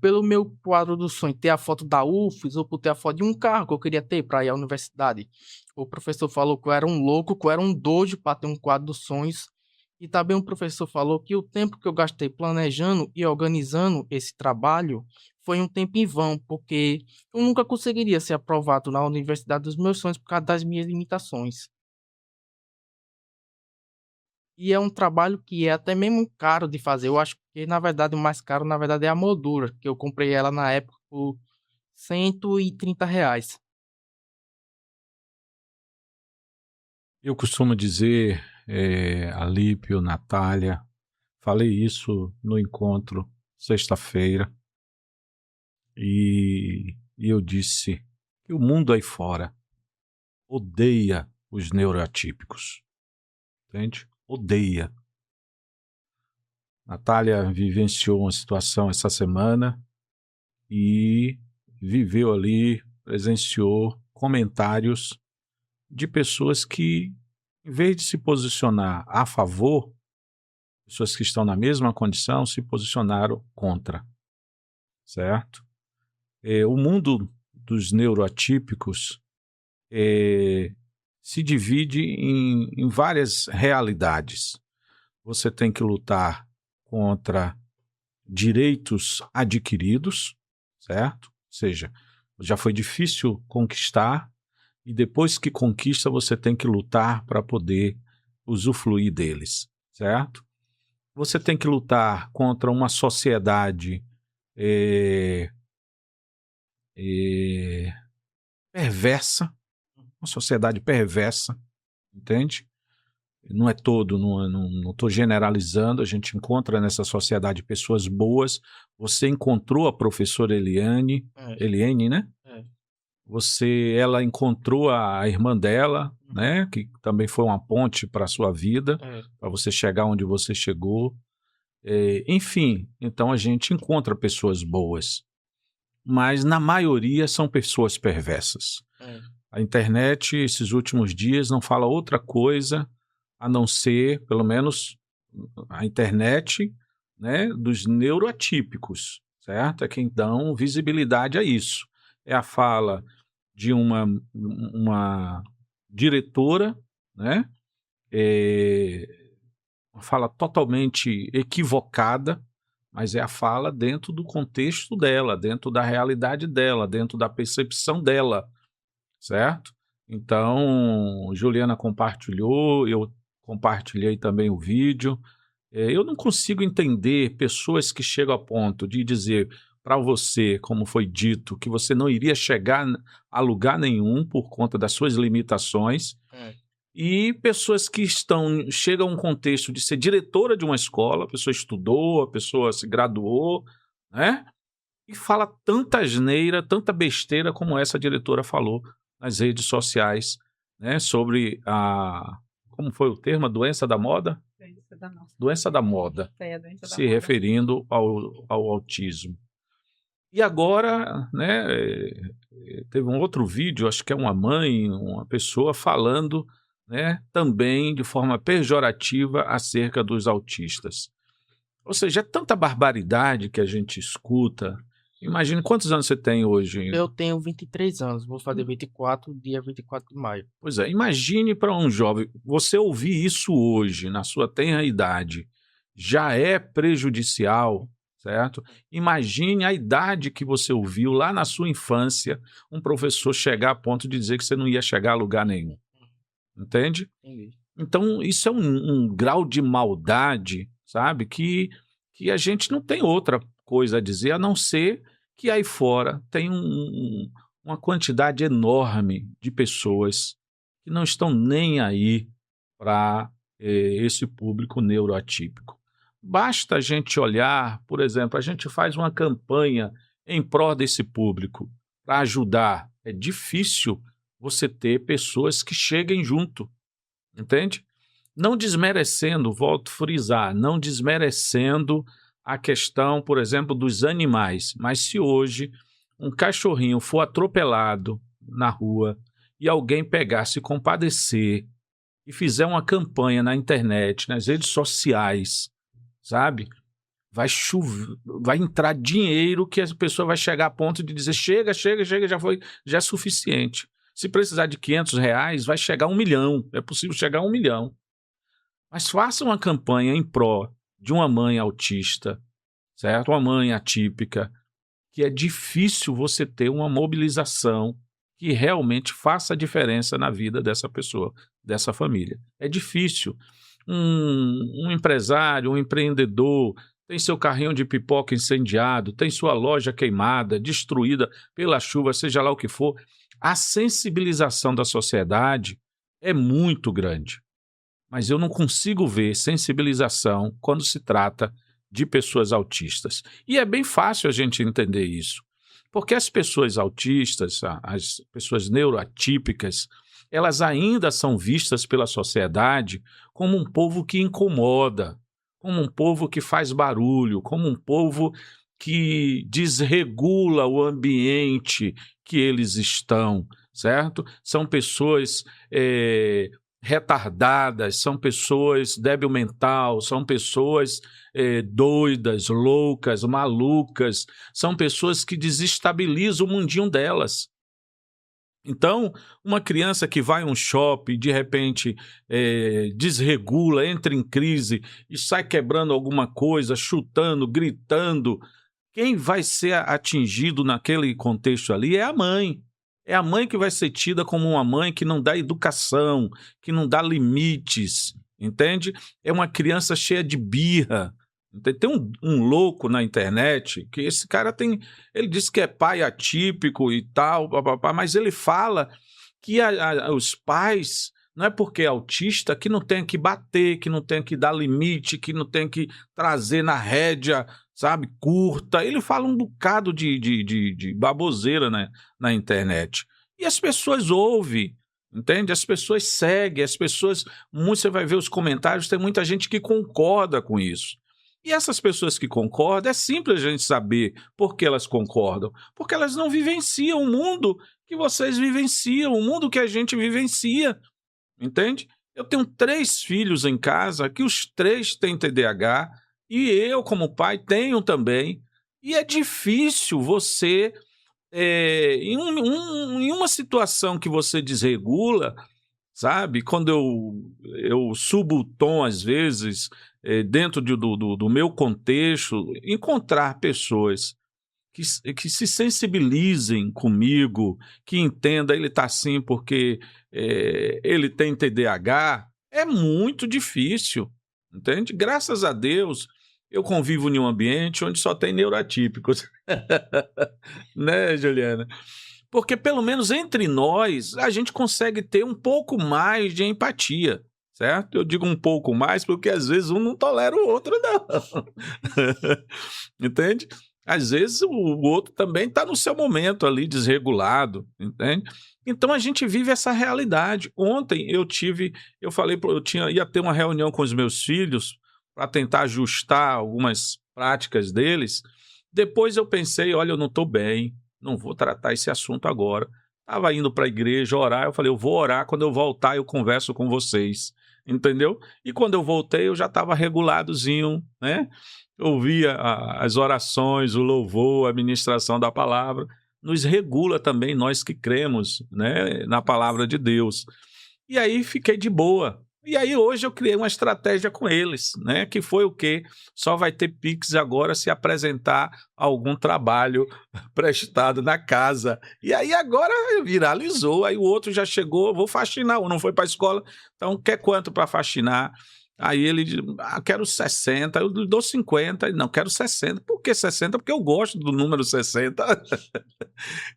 Pelo meu quadro do sonho ter a foto da UFES ou por ter a foto de um carro que eu queria ter para ir à universidade. O professor falou que eu era um louco, que eu era um doido para ter um quadro dos sonhos. E também o professor falou que o tempo que eu gastei planejando e organizando esse trabalho foi um tempo em vão, porque eu nunca conseguiria ser aprovado na universidade dos meus sonhos por causa das minhas limitações. E é um trabalho que é até mesmo caro de fazer. Eu acho que, na verdade, o mais caro, na verdade, é a moldura, que eu comprei ela na época por R$ 130. Eu costumo dizer, Alípio, Natália, falei isso no encontro sexta-feira, e eu disse que o mundo aí fora odeia os neuroatípicos, entende? Odeia. Natália vivenciou uma situação essa semana e viveu ali, presenciou comentários de pessoas que, em vez de se posicionar a favor, pessoas que estão na mesma condição se posicionaram contra, certo? O mundo dos neuroatípicos se divide em várias realidades. Você tem que lutar contra direitos adquiridos, certo? Ou seja, já foi difícil conquistar, e depois que conquista, você tem que lutar para poder usufruir deles, certo? Você tem que lutar contra uma sociedade perversa, uma sociedade perversa, entende? Não é todo, não estou generalizando, a gente encontra nessa sociedade pessoas boas. Você encontrou a professora Eliane, né? Ela encontrou a irmã dela, né? Que também foi uma ponte para a sua vida, para você chegar onde você chegou. Enfim, então a gente encontra pessoas boas, mas na maioria são pessoas perversas. A internet, esses últimos dias, não fala outra coisa a não ser, pelo menos, a internet, né, dos neuroatípicos, certo? É quem dão visibilidade a isso. É a fala de uma diretora, né? Uma fala totalmente equivocada, mas é a fala dentro do contexto dela, dentro da realidade dela, dentro da percepção dela, certo? Então, Juliana compartilhou, eu compartilhei também o vídeo. Eu não consigo entender pessoas que chegam a ponto de dizer para você, como foi dito, que você não iria chegar a lugar nenhum por conta das suas limitações, e pessoas que chegam a um contexto de ser diretora de uma escola, a pessoa estudou, a pessoa se graduou, né? E fala tanta asneira, tanta besteira como essa diretora falou nas redes sociais, né? Sobre como foi o termo? A doença da moda? Doença da moda. Se referindo ao autismo. E agora, né, teve um outro vídeo, acho que é uma mãe, uma pessoa falando, né, também de forma pejorativa acerca dos autistas. Ou seja, é tanta barbaridade que a gente escuta. Imagine quantos anos você tem hoje. Eu tenho 23 anos, vou fazer 24, dia 24 de maio. Pois é, imagine para um jovem, você ouvir isso hoje, na sua tenra idade, já é prejudicial, certo? Imagine a idade que você ouviu lá na sua infância, um professor chegar a ponto de dizer que você não ia chegar a lugar nenhum. Entende? Entendi. Então, isso é um grau de maldade, sabe? Que a gente não tem outra coisa a dizer, a não ser que aí fora tem uma quantidade enorme de pessoas que não estão nem aí para esse público neuroatípico. Basta a gente olhar, por exemplo, a gente faz uma campanha em prol desse público para ajudar. É difícil você ter pessoas que cheguem junto, entende? Não desmerecendo, volto a frisar, não desmerecendo a questão, por exemplo, dos animais. Mas se hoje um cachorrinho for atropelado na rua e alguém pegar, se compadecer e fizer uma campanha na internet, nas redes sociais, sabe? Vai entrar dinheiro que a pessoa vai chegar a ponto de dizer chega, já é suficiente. Se precisar de R$500, vai chegar a 1 milhão. É possível chegar a 1 milhão. Mas faça uma campanha em pró de uma mãe autista, certo? Uma mãe atípica, que é difícil você ter uma mobilização que realmente faça a diferença na vida dessa pessoa, dessa família. É difícil. Um empresário, um empreendedor, tem seu carrinho de pipoca incendiado, tem sua loja queimada, destruída pela chuva, seja lá o que for. A sensibilização da sociedade é muito grande. Mas eu não consigo ver sensibilização quando se trata de pessoas autistas. E é bem fácil a gente entender isso, porque as pessoas autistas, as pessoas neuroatípicas, elas ainda são vistas pela sociedade como um povo que incomoda, como um povo que faz barulho, como um povo que desregula o ambiente que eles estão, certo? São pessoas retardadas, são pessoas débil mental, são pessoas doidas, loucas, malucas, são pessoas que desestabilizam o mundinho delas. Então, uma criança que vai a um shopping, de repente desregula, entra em crise e sai quebrando alguma coisa, chutando, gritando, quem vai ser atingido naquele contexto ali é a mãe. É a mãe que vai ser tida como uma mãe que não dá educação, que não dá limites, entende? É uma criança cheia de birra. Tem um louco na internet que esse cara tem. Ele diz que é pai atípico e tal, papapá, mas ele fala que os pais. Não é porque é autista que não tem que bater, que não tem que dar limite, que não tem que trazer na rédea, sabe, curta. Ele fala um bocado de baboseira, né, na internet. E as pessoas ouvem, entende? As pessoas seguem, você vai ver os comentários, tem muita gente que concorda com isso. E essas pessoas que concordam, é simples a gente saber por que elas concordam. Porque elas não vivenciam o mundo que vocês vivenciam, o mundo que a gente vivencia, entende? Eu tenho 3 filhos em casa, que os 3 têm TDAH, e eu, como pai, tenho também. E é difícil você, em uma situação que você desregula, sabe? Quando eu subo o tom, às vezes, dentro do meu contexto, encontrar pessoas que se sensibilizem comigo, que entenda ele está assim porque ele tem TDAH, é muito difícil, entende? Graças a Deus, eu convivo em um ambiente onde só tem neuroatípicos. Né, Juliana? Porque pelo menos entre nós, a gente consegue ter um pouco mais de empatia, certo? Eu digo um pouco mais porque às vezes um não tolera o outro, não. Entende? Às vezes o outro também está no seu momento ali desregulado, entende? Então a gente vive essa realidade. Ontem eu falei, ia ter uma reunião com os meus filhos para tentar ajustar algumas práticas deles. Depois eu pensei, olha, eu não estou bem, não vou tratar esse assunto agora. Estava indo para a igreja orar, eu falei, eu vou orar, quando eu voltar eu converso com vocês, entendeu? E quando eu voltei eu já estava reguladozinho, né? Ouvia as orações, o louvor, a ministração da palavra, nos regula também, nós que cremos, né, na palavra de Deus. E aí fiquei de boa. E aí hoje eu criei uma estratégia com eles, né, que foi o quê? Só vai ter Pix agora se apresentar algum trabalho prestado na casa. E aí agora viralizou, aí o outro já chegou, vou faxinar, ou não foi para a escola, então quer quanto para faxinar? Aí ele diz, quero 60, eu dou 50, não, quero 60. Por que 60? Porque eu gosto do número 60.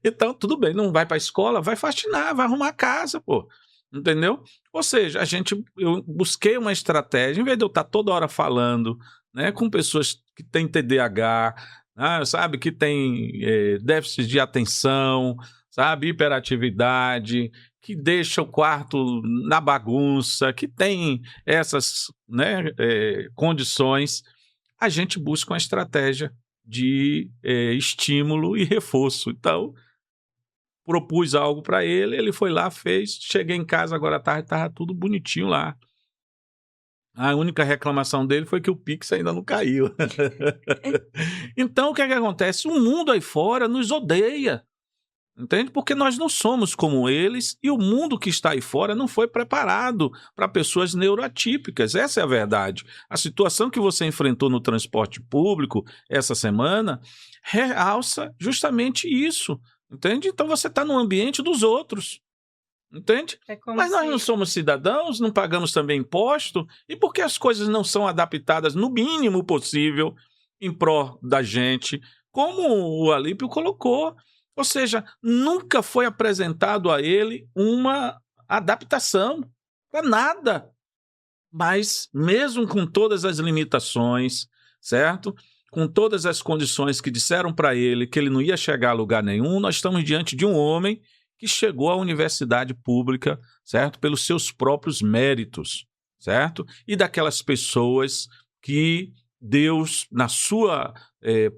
Então, tudo bem, não vai para a escola, vai faxinar, vai arrumar a casa, pô. Entendeu? Ou seja, eu busquei uma estratégia, em vez de eu estar toda hora falando, né, com pessoas que têm TDAH, sabe, que têm déficit de atenção, sabe, hiperatividade, que deixa o quarto na bagunça, que tem essas, né, condições, a gente busca uma estratégia de estímulo e reforço. Então, propus algo para ele, ele foi lá, fez, cheguei em casa agora à tarde, estava tudo bonitinho lá. A única reclamação dele foi que o Pix ainda não caiu. Então, o que é que acontece? O mundo aí fora nos odeia, entende? Porque nós não somos como eles e o mundo que está aí fora não foi preparado para pessoas neuroatípicas. Essa é a verdade. A situação que você enfrentou no transporte público essa semana realça justamente isso. Entende? Então você está no ambiente dos outros, entende? Mas nós não somos cidadãos, não pagamos também imposto, e por que as coisas não são adaptadas no mínimo possível em pró da gente, como o Alípio colocou? Ou seja, nunca foi apresentado a ele uma adaptação para nada. Mas mesmo com todas as limitações, certo? Com todas as condições que disseram para ele que ele não ia chegar a lugar nenhum, nós estamos diante de um homem que chegou à universidade pública, certo? Pelos seus próprios méritos, certo? E daquelas pessoas que Deus, na sua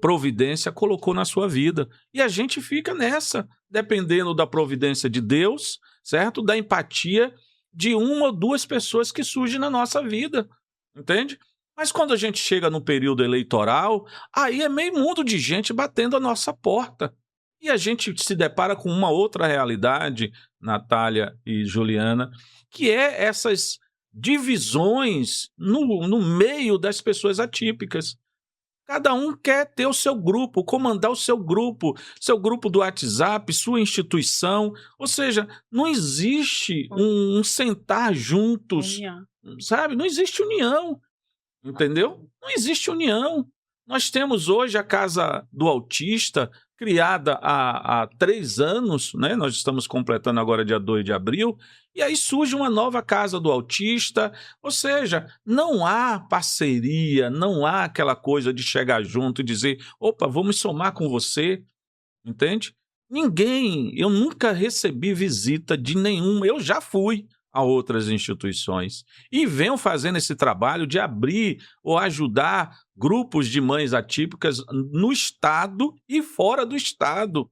providência, colocou na sua vida. E a gente fica nessa, dependendo da providência de Deus, certo? Da empatia de uma ou duas pessoas que surgem na nossa vida, entende? Mas quando a gente chega no período eleitoral, aí é meio mundo de gente batendo a nossa porta, E a gente se depara com uma outra realidade, Natália e Juliana, que é essas divisões no meio das pessoas atípicas. Cada um quer ter o seu grupo, comandar o seu grupo do WhatsApp, sua instituição. Ou seja, não existe um sentar juntos, União. sabe? Não existe união, entendeu? Não existe união. Nós temos hoje a Casa do Autista, criada há 3 anos, né? Nós estamos completando agora dia 2 de abril, e aí surge uma nova Casa do Autista, ou seja, não há parceria, não há aquela coisa de chegar junto e dizer, opa, vamos somar com você, entende? Eu nunca recebi visita de nenhum, eu já fui a outras instituições e venho fazendo esse trabalho de abrir ou ajudar grupos de mães atípicas no estado e fora do estado.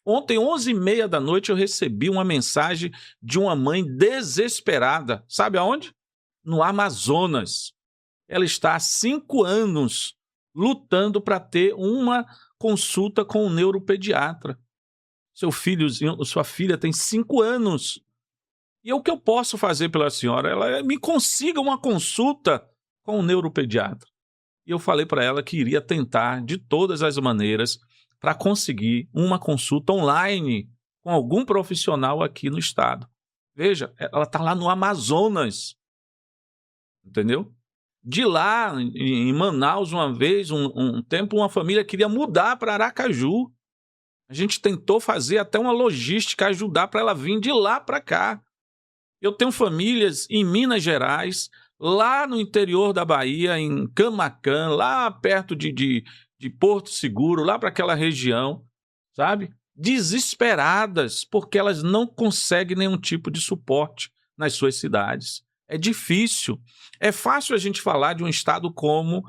Ontem, 11h30 da noite, eu recebi uma mensagem de uma mãe desesperada. Sabe aonde? No Amazonas. Ela está há 5 anos lutando para ter uma consulta com um neuropediatra. Sua filha tem 5 anos. E o que eu posso fazer pela senhora? Ela me consiga uma consulta com um neuropediatra. E eu falei para ela que iria tentar, de todas as maneiras, para conseguir uma consulta online com algum profissional aqui no estado. Veja, ela está lá no Amazonas, entendeu? De lá, em Manaus, uma vez, um tempo, uma família queria mudar para Aracaju. A gente tentou fazer até uma logística, ajudar para ela vir de lá para cá. Eu tenho famílias em Minas Gerais, lá no interior da Bahia, em Camaquã, lá perto de Porto Seguro, lá para aquela região, sabe? Desesperadas, porque elas não conseguem nenhum tipo de suporte nas suas cidades. É difícil. É fácil a gente falar de um estado como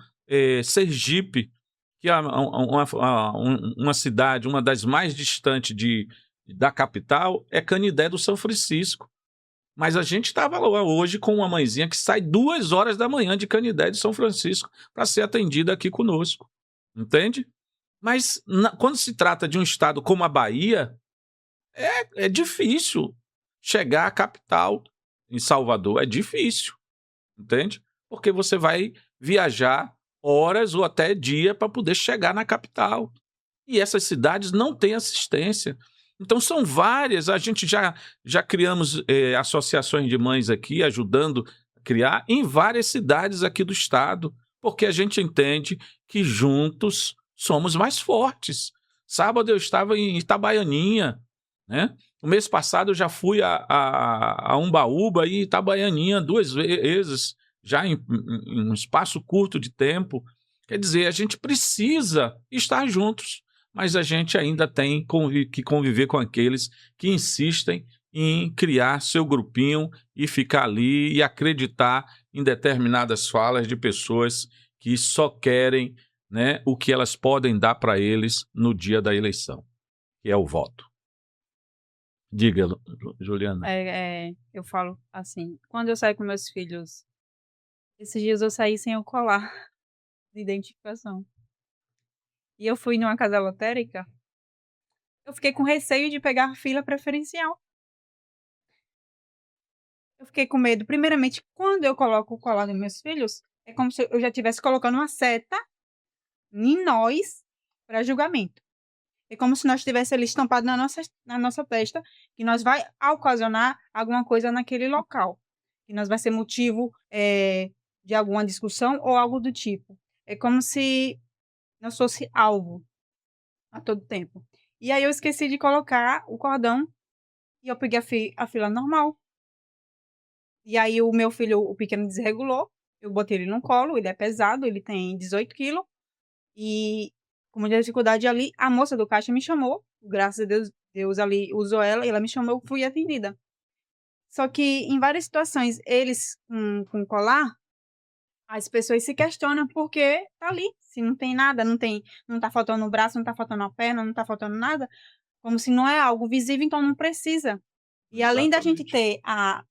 Sergipe, que é uma cidade, uma das mais distantes da capital, é Canindé do São Francisco. Mas a gente estava lá hoje com uma mãezinha que sai 2 horas da manhã de Canindé de São Francisco para ser atendida aqui conosco. Entende? Mas quando se trata de um estado como a Bahia, é difícil chegar à capital, em Salvador. É difícil. Entende? Porque você vai viajar horas ou até dia para poder chegar na capital. E essas cidades não têm assistência. Então são várias, a gente já criamos associações de mães aqui, ajudando a criar em várias cidades aqui do estado, porque a gente entende que juntos somos mais fortes. Sábado eu estava em Itabaianinha, né? O mês passado eu já fui a Umbaúba e Itabaianinha 2 vezes, já em um espaço curto de tempo. Quer dizer, a gente precisa estar juntos, mas a gente ainda tem que conviver com aqueles que insistem em criar seu grupinho e ficar ali e acreditar em determinadas falas de pessoas que só querem, né, o que elas podem dar para eles no dia da eleição, que é o voto. Diga, Juliana. Eu falo assim, quando eu saio com meus filhos, esses dias eu saí sem o colar de identificação. E eu fui numa casa lotérica, eu fiquei com receio de pegar a fila preferencial. Eu fiquei com medo. Primeiramente, quando eu coloco o colar dos meus filhos, é como se eu já estivesse colocando uma seta em nós para julgamento. É como se nós estivéssemos ali estampado na nossa testa, que nós vai ocasionar alguma coisa naquele local. Que nós vai ser motivo de alguma discussão ou algo do tipo. É como se nós fosse alvo a todo tempo. E aí eu esqueci de colocar o cordão e eu peguei a fila normal. E aí o meu filho, o pequeno, desregulou. Eu botei ele no colo, ele é pesado, ele tem 18 quilos. E com muita dificuldade ali, a moça do caixa me chamou. Graças a Deus ali usou ela e ela me chamou, eu fui atendida. Só que em várias situações, eles com colar, as pessoas se questionam porque tá ali. Se não tem nada, não tá faltando o braço, não tá faltando a perna, não tá faltando nada, como se não é algo visível, então não precisa. E além da gente ter a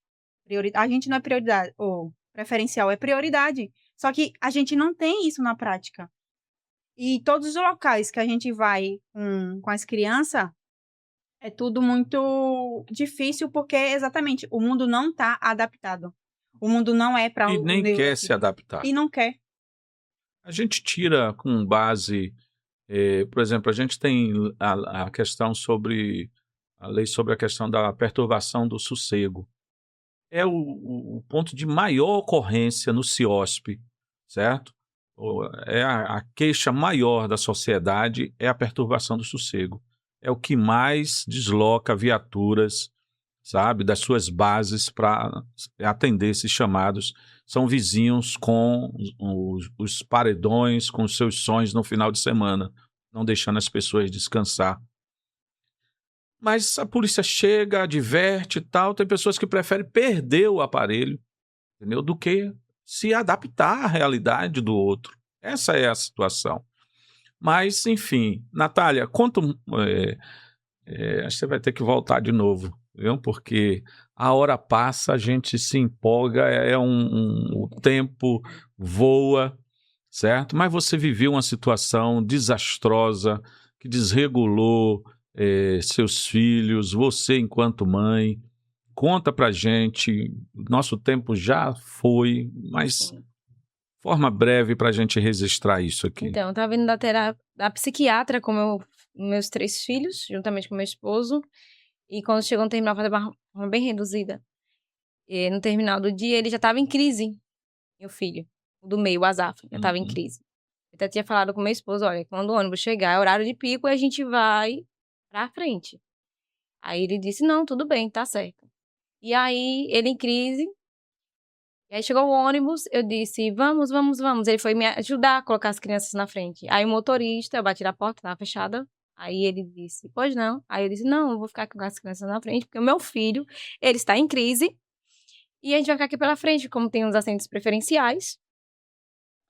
prioridade, a gente não é prioridade, ou preferencial, é prioridade. Só que a gente não tem isso na prática. E todos os locais que a gente vai com as crianças, é tudo muito difícil, porque exatamente o mundo não está adaptado. O mundo não é para E o nem quer se neurotípico. adaptar. E não quer. A gente tira com base, por exemplo, a gente tem a questão sobre a lei sobre a questão da perturbação do sossego. É o ponto de maior ocorrência no CIOSP, certo? É a queixa maior da sociedade é a perturbação do sossego. É o que mais desloca viaturas, sabe, das suas bases para atender esses chamados. São vizinhos com os paredões, com os seus sons no final de semana, não deixando as pessoas descansar. Mas a polícia chega, adverte e tal. Tem pessoas que preferem perder o aparelho, entendeu? Do que se adaptar à realidade do outro. Essa é a situação. Mas, enfim, Natália, conta. Acho que você vai ter que voltar de novo, viu? Porque a hora passa, a gente se empolga, o tempo voa, certo? Mas você viveu uma situação desastrosa que desregulou seus filhos, você enquanto mãe. Conta pra gente, nosso tempo já foi, mas forma breve pra gente registrar isso aqui. Então, eu tava indo da psiquiatra com meus 3 filhos, juntamente com meu esposo, e quando chegou no terminal, foi de uma forma bem reduzida. E no terminal do dia, ele já tava em crise, meu filho, o do meio, o Azaf, já tava em crise. Eu até tinha falado com meu esposo, olha, quando o ônibus chegar, é horário de pico, e a gente vai pra frente. Aí ele disse, não, tudo bem, tá certo. E aí, ele em crise, e aí chegou o ônibus, eu disse, vamos. Ele foi me ajudar a colocar as crianças na frente. Aí o motorista, eu bati na porta, tava fechada. Aí ele disse, pois não. Aí eu disse, não, eu vou ficar com as crianças na frente, porque o meu filho, ele está em crise, e a gente vai ficar aqui pela frente, como tem uns assentos preferenciais.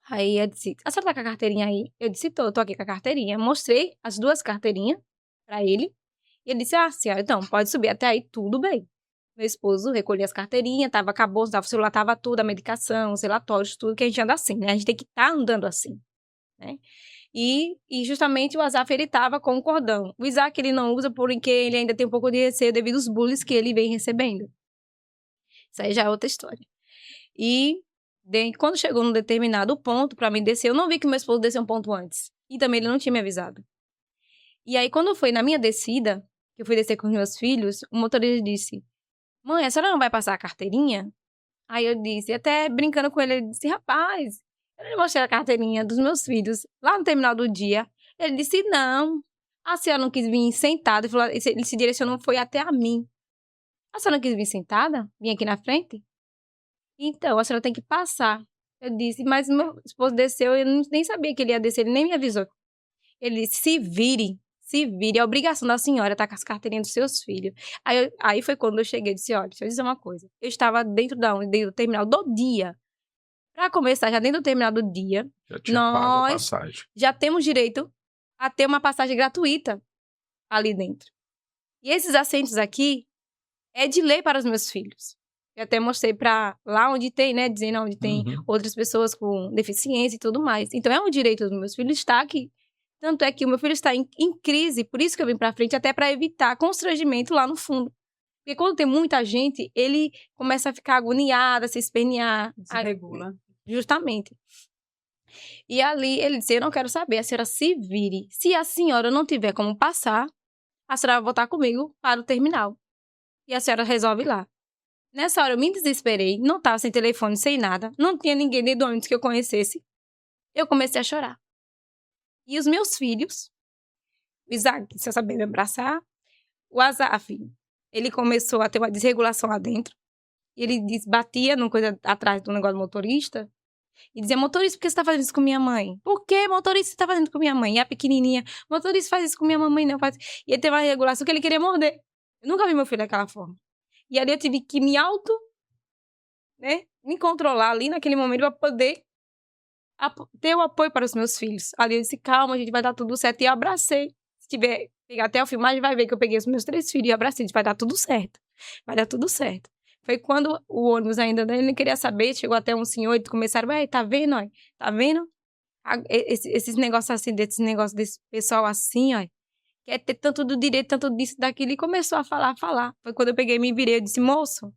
Aí eu disse, a senhora tá com a carteirinha aí? Eu disse, tô aqui com a carteirinha. Mostrei as 2 carteirinhas pra ele. E ele disse, senhora, então, pode subir até aí, tudo bem. Meu esposo recolheu as carteirinhas, acabou, o celular tava tudo, a medicação, os relatórios, tudo, que a gente anda assim, né? A gente tem que estar andando assim, né? E justamente o Azaf, ele tava com o cordão. O Isaac, ele não usa porque ele ainda tem um pouco de receio devido aos bullies que ele vem recebendo. Isso aí já é outra história. E quando chegou num determinado ponto pra mim descer, eu não vi que meu esposo desceu um ponto antes. E também ele não tinha me avisado. E aí, quando foi na minha descida, que eu fui descer com os meus filhos, o motorista disse, mãe, a senhora não vai passar a carteirinha? Aí eu disse, até brincando com ele, disse, rapaz, eu lhe mostrei a carteirinha dos meus filhos lá no terminal do dia. Ele disse, não, a senhora não quis vir sentada. Ele se direcionou, foi até a mim. A senhora não quis vir sentada? Vim aqui na frente? Então, a senhora tem que passar. Eu disse, mas meu esposo desceu, eu nem sabia que ele ia descer, ele nem me avisou. Ele disse, se vire, é obrigação da senhora estar com as carteirinhas dos seus filhos. Aí foi quando eu cheguei e disse, olha, deixa eu dizer uma coisa. Eu estava dentro do terminal do dia. Para começar, já dentro do terminal do dia, Já tinha pago a passagem. já temos direito a ter uma passagem gratuita ali dentro. E esses assentos aqui é de lei para os meus filhos. Eu até mostrei para lá onde tem, né, dizendo onde tem outras pessoas com deficiência e tudo mais. Então é um direito dos meus filhos estar aqui. Tanto é que o meu filho está em crise, por isso que eu vim pra frente, até para evitar constrangimento lá no fundo. Porque quando tem muita gente, ele começa a ficar agoniado, a se espernear. Desregula. Justamente. E ali ele disse, eu não quero saber, a senhora se vire. Se a senhora não tiver como passar, a senhora vai voltar comigo para o terminal. E a senhora resolve lá. Nessa hora eu me desesperei, não estava sem telefone, sem nada, não tinha ninguém dentro do ônibus que eu conhecesse. Eu comecei a chorar. E os meus filhos, o Isaac, se eu saber me abraçar, o Azaf, ele começou a ter uma desregulação lá dentro. E ele batia numa coisa atrás do negócio do motorista. E dizia, motorista, por que você tá fazendo isso com minha mãe? Por que, motorista, você tá fazendo isso com minha mãe? E a pequenininha, motorista, faz isso com minha mamãe, não faz. E ele teve uma regulação que ele queria morder. Eu nunca vi meu filho daquela forma. E ali eu tive que me me controlar ali naquele momento para poder ter o apoio para os meus filhos. Ali eu disse, calma, a gente vai dar tudo certo. E eu abracei. Se tiver, pegar até o filmagem, vai ver que eu peguei os meus 3 filhos e abracei. Vai dar tudo certo. Vai dar tudo certo. Foi quando o ônibus ainda, ele não queria saber, chegou até um senhor e começaram, tá vendo, ó? Tá vendo? Esses negócios assim, desses negócios desse pessoal assim, ó, quer ter tanto do direito, tanto disso, daquilo, e começou a falar. Foi quando eu peguei e me virei, eu disse, moço,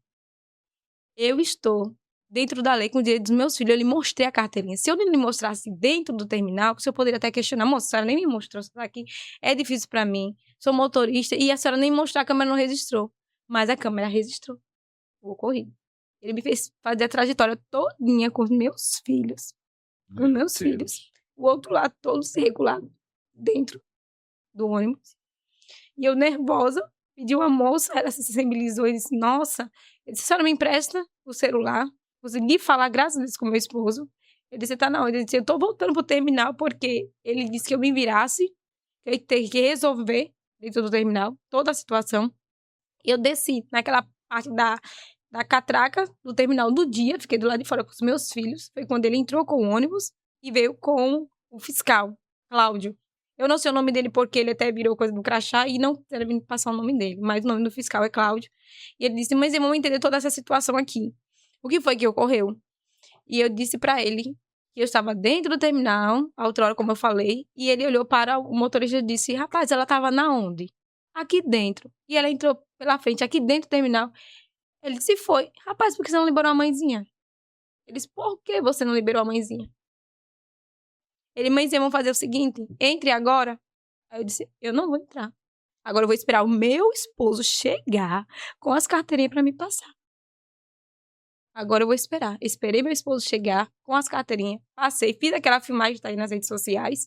eu estou dentro da lei com o direito dos meus filhos, eu lhe mostrei a carteirinha. Se eu não lhe mostrasse dentro do terminal, o senhor poderia até questionar, moça, a senhora nem me mostrou, isso aqui é difícil pra mim, sou motorista, e a senhora nem mostrou, a câmera não registrou. Mas a câmera registrou o ocorrido. Ele me fez fazer a trajetória todinha com os meus filhos. Com os meus filhos. O outro lado todo circulado dentro do ônibus. E eu nervosa, pedi uma moça, ela se sensibilizou e disse, nossa, eu disse, a senhora me empresta o celular? Consegui falar, graças a Deus, com meu esposo. Ele disse, tá na onde? Eu disse, eu tô voltando pro terminal porque ele disse que eu me virasse, que eu ia ter que resolver dentro do terminal toda a situação. Eu desci naquela parte da catraca do terminal do dia, fiquei do lado de fora com os meus filhos. Foi quando ele entrou com o ônibus e veio com o fiscal, Cláudio. Eu não sei o nome dele porque ele até virou coisa do crachá e não deve me passar o nome dele, mas o nome do fiscal é Cláudio. E ele disse, mas vamos entender toda essa situação aqui. O que foi que ocorreu? E eu disse pra ele que eu estava dentro do terminal, a outra hora, como eu falei, e ele olhou para o motorista e disse, rapaz, ela estava na onde? Aqui dentro. E ela entrou pela frente, aqui dentro do terminal. Ele disse, foi. Rapaz, por que você não liberou a mãezinha? Ele disse, por que você não liberou a mãezinha? Ele, mãezinha, vamos fazer o seguinte, entre agora. Aí eu disse, eu não vou entrar. Agora eu vou esperar o meu esposo chegar com as carteirinhas para me passar. Agora eu vou esperar. Esperei meu esposo chegar com as carteirinhas, passei, fiz aquela filmagem que tá aí nas redes sociais,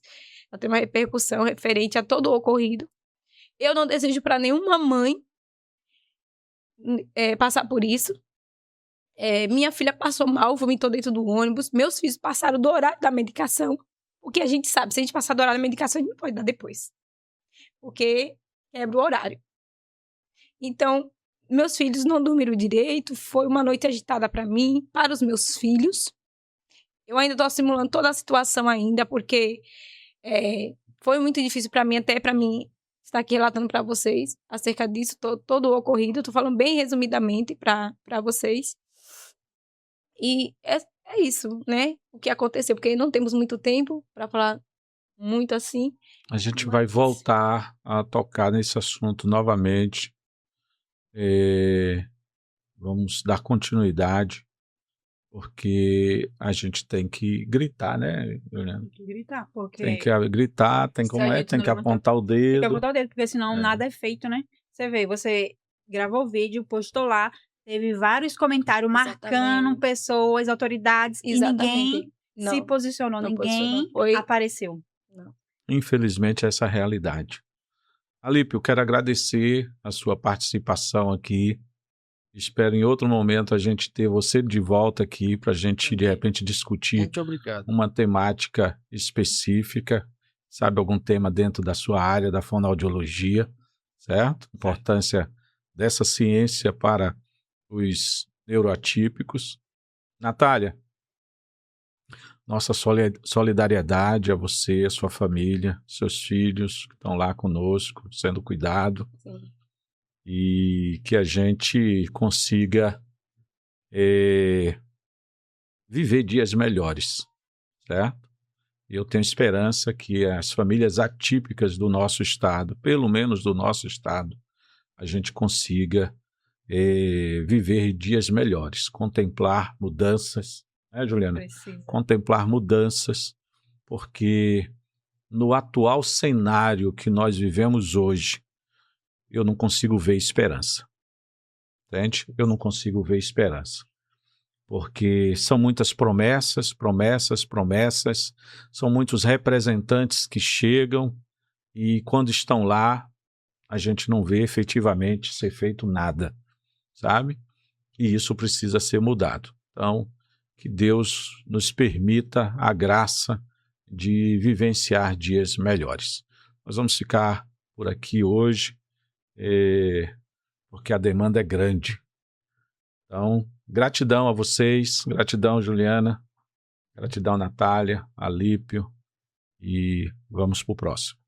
ela tem uma repercussão referente a todo o ocorrido. Eu não desejo para nenhuma mãe passar por isso. Minha filha passou mal, vomitou dentro do ônibus. Meus filhos passaram do horário da medicação. O que a gente sabe, se a gente passar do horário da medicação, a gente não pode dar depois. Porque quebra o horário. Então, meus filhos não dormiram direito. Foi uma noite agitada para mim, para os meus filhos. Eu ainda estou simulando toda a situação ainda, porque foi muito difícil para mim, até para mim estar aqui relatando para vocês acerca disso, todo o ocorrido. Estou falando bem resumidamente para vocês. E é isso, né? O que aconteceu, porque não temos muito tempo para falar muito assim. A gente vai voltar a tocar nesse assunto novamente. Vamos dar continuidade, porque a gente tem que gritar, né, Juliana? Tem que gritar, porque... Tem que gritar, tem que apontar o dedo. Tem que apontar o dedo, porque senão nada é feito, né? Você vê, você gravou o vídeo, postou lá, teve vários comentários marcando pessoas, autoridades, e ninguém se posicionou, ninguém apareceu. Não. Infelizmente, essa é a realidade. Alípio, eu quero agradecer a sua participação aqui. Espero em outro momento a gente ter você de volta aqui para a gente, de repente, discutir Muito obrigado. uma temática específica, sabe, algum tema dentro da sua área da fonoaudiologia, certo? Importância dessa ciência para os neuroatípicos. Natália, nossa solidariedade a você, a sua família, seus filhos que estão lá conosco, sendo cuidado. Sim. E que a gente consiga viver dias melhores, certo? E eu tenho esperança que as famílias atípicas do nosso estado, pelo menos do nosso estado, a gente consiga viver dias melhores, contemplar mudanças, né, Juliana? Precisa. Contemplar mudanças, porque no atual cenário que nós vivemos hoje, eu não consigo ver esperança, entende? Eu não consigo ver esperança, porque são muitas promessas, são muitos representantes que chegam e quando estão lá, a gente não vê efetivamente ser feito nada, sabe? E isso precisa ser mudado. Então, que Deus nos permita a graça de vivenciar dias melhores. Nós vamos ficar por aqui hoje, porque a demanda é grande. Então, gratidão a vocês, gratidão, Juliana, gratidão, Natália, Alípio, e vamos para o próximo.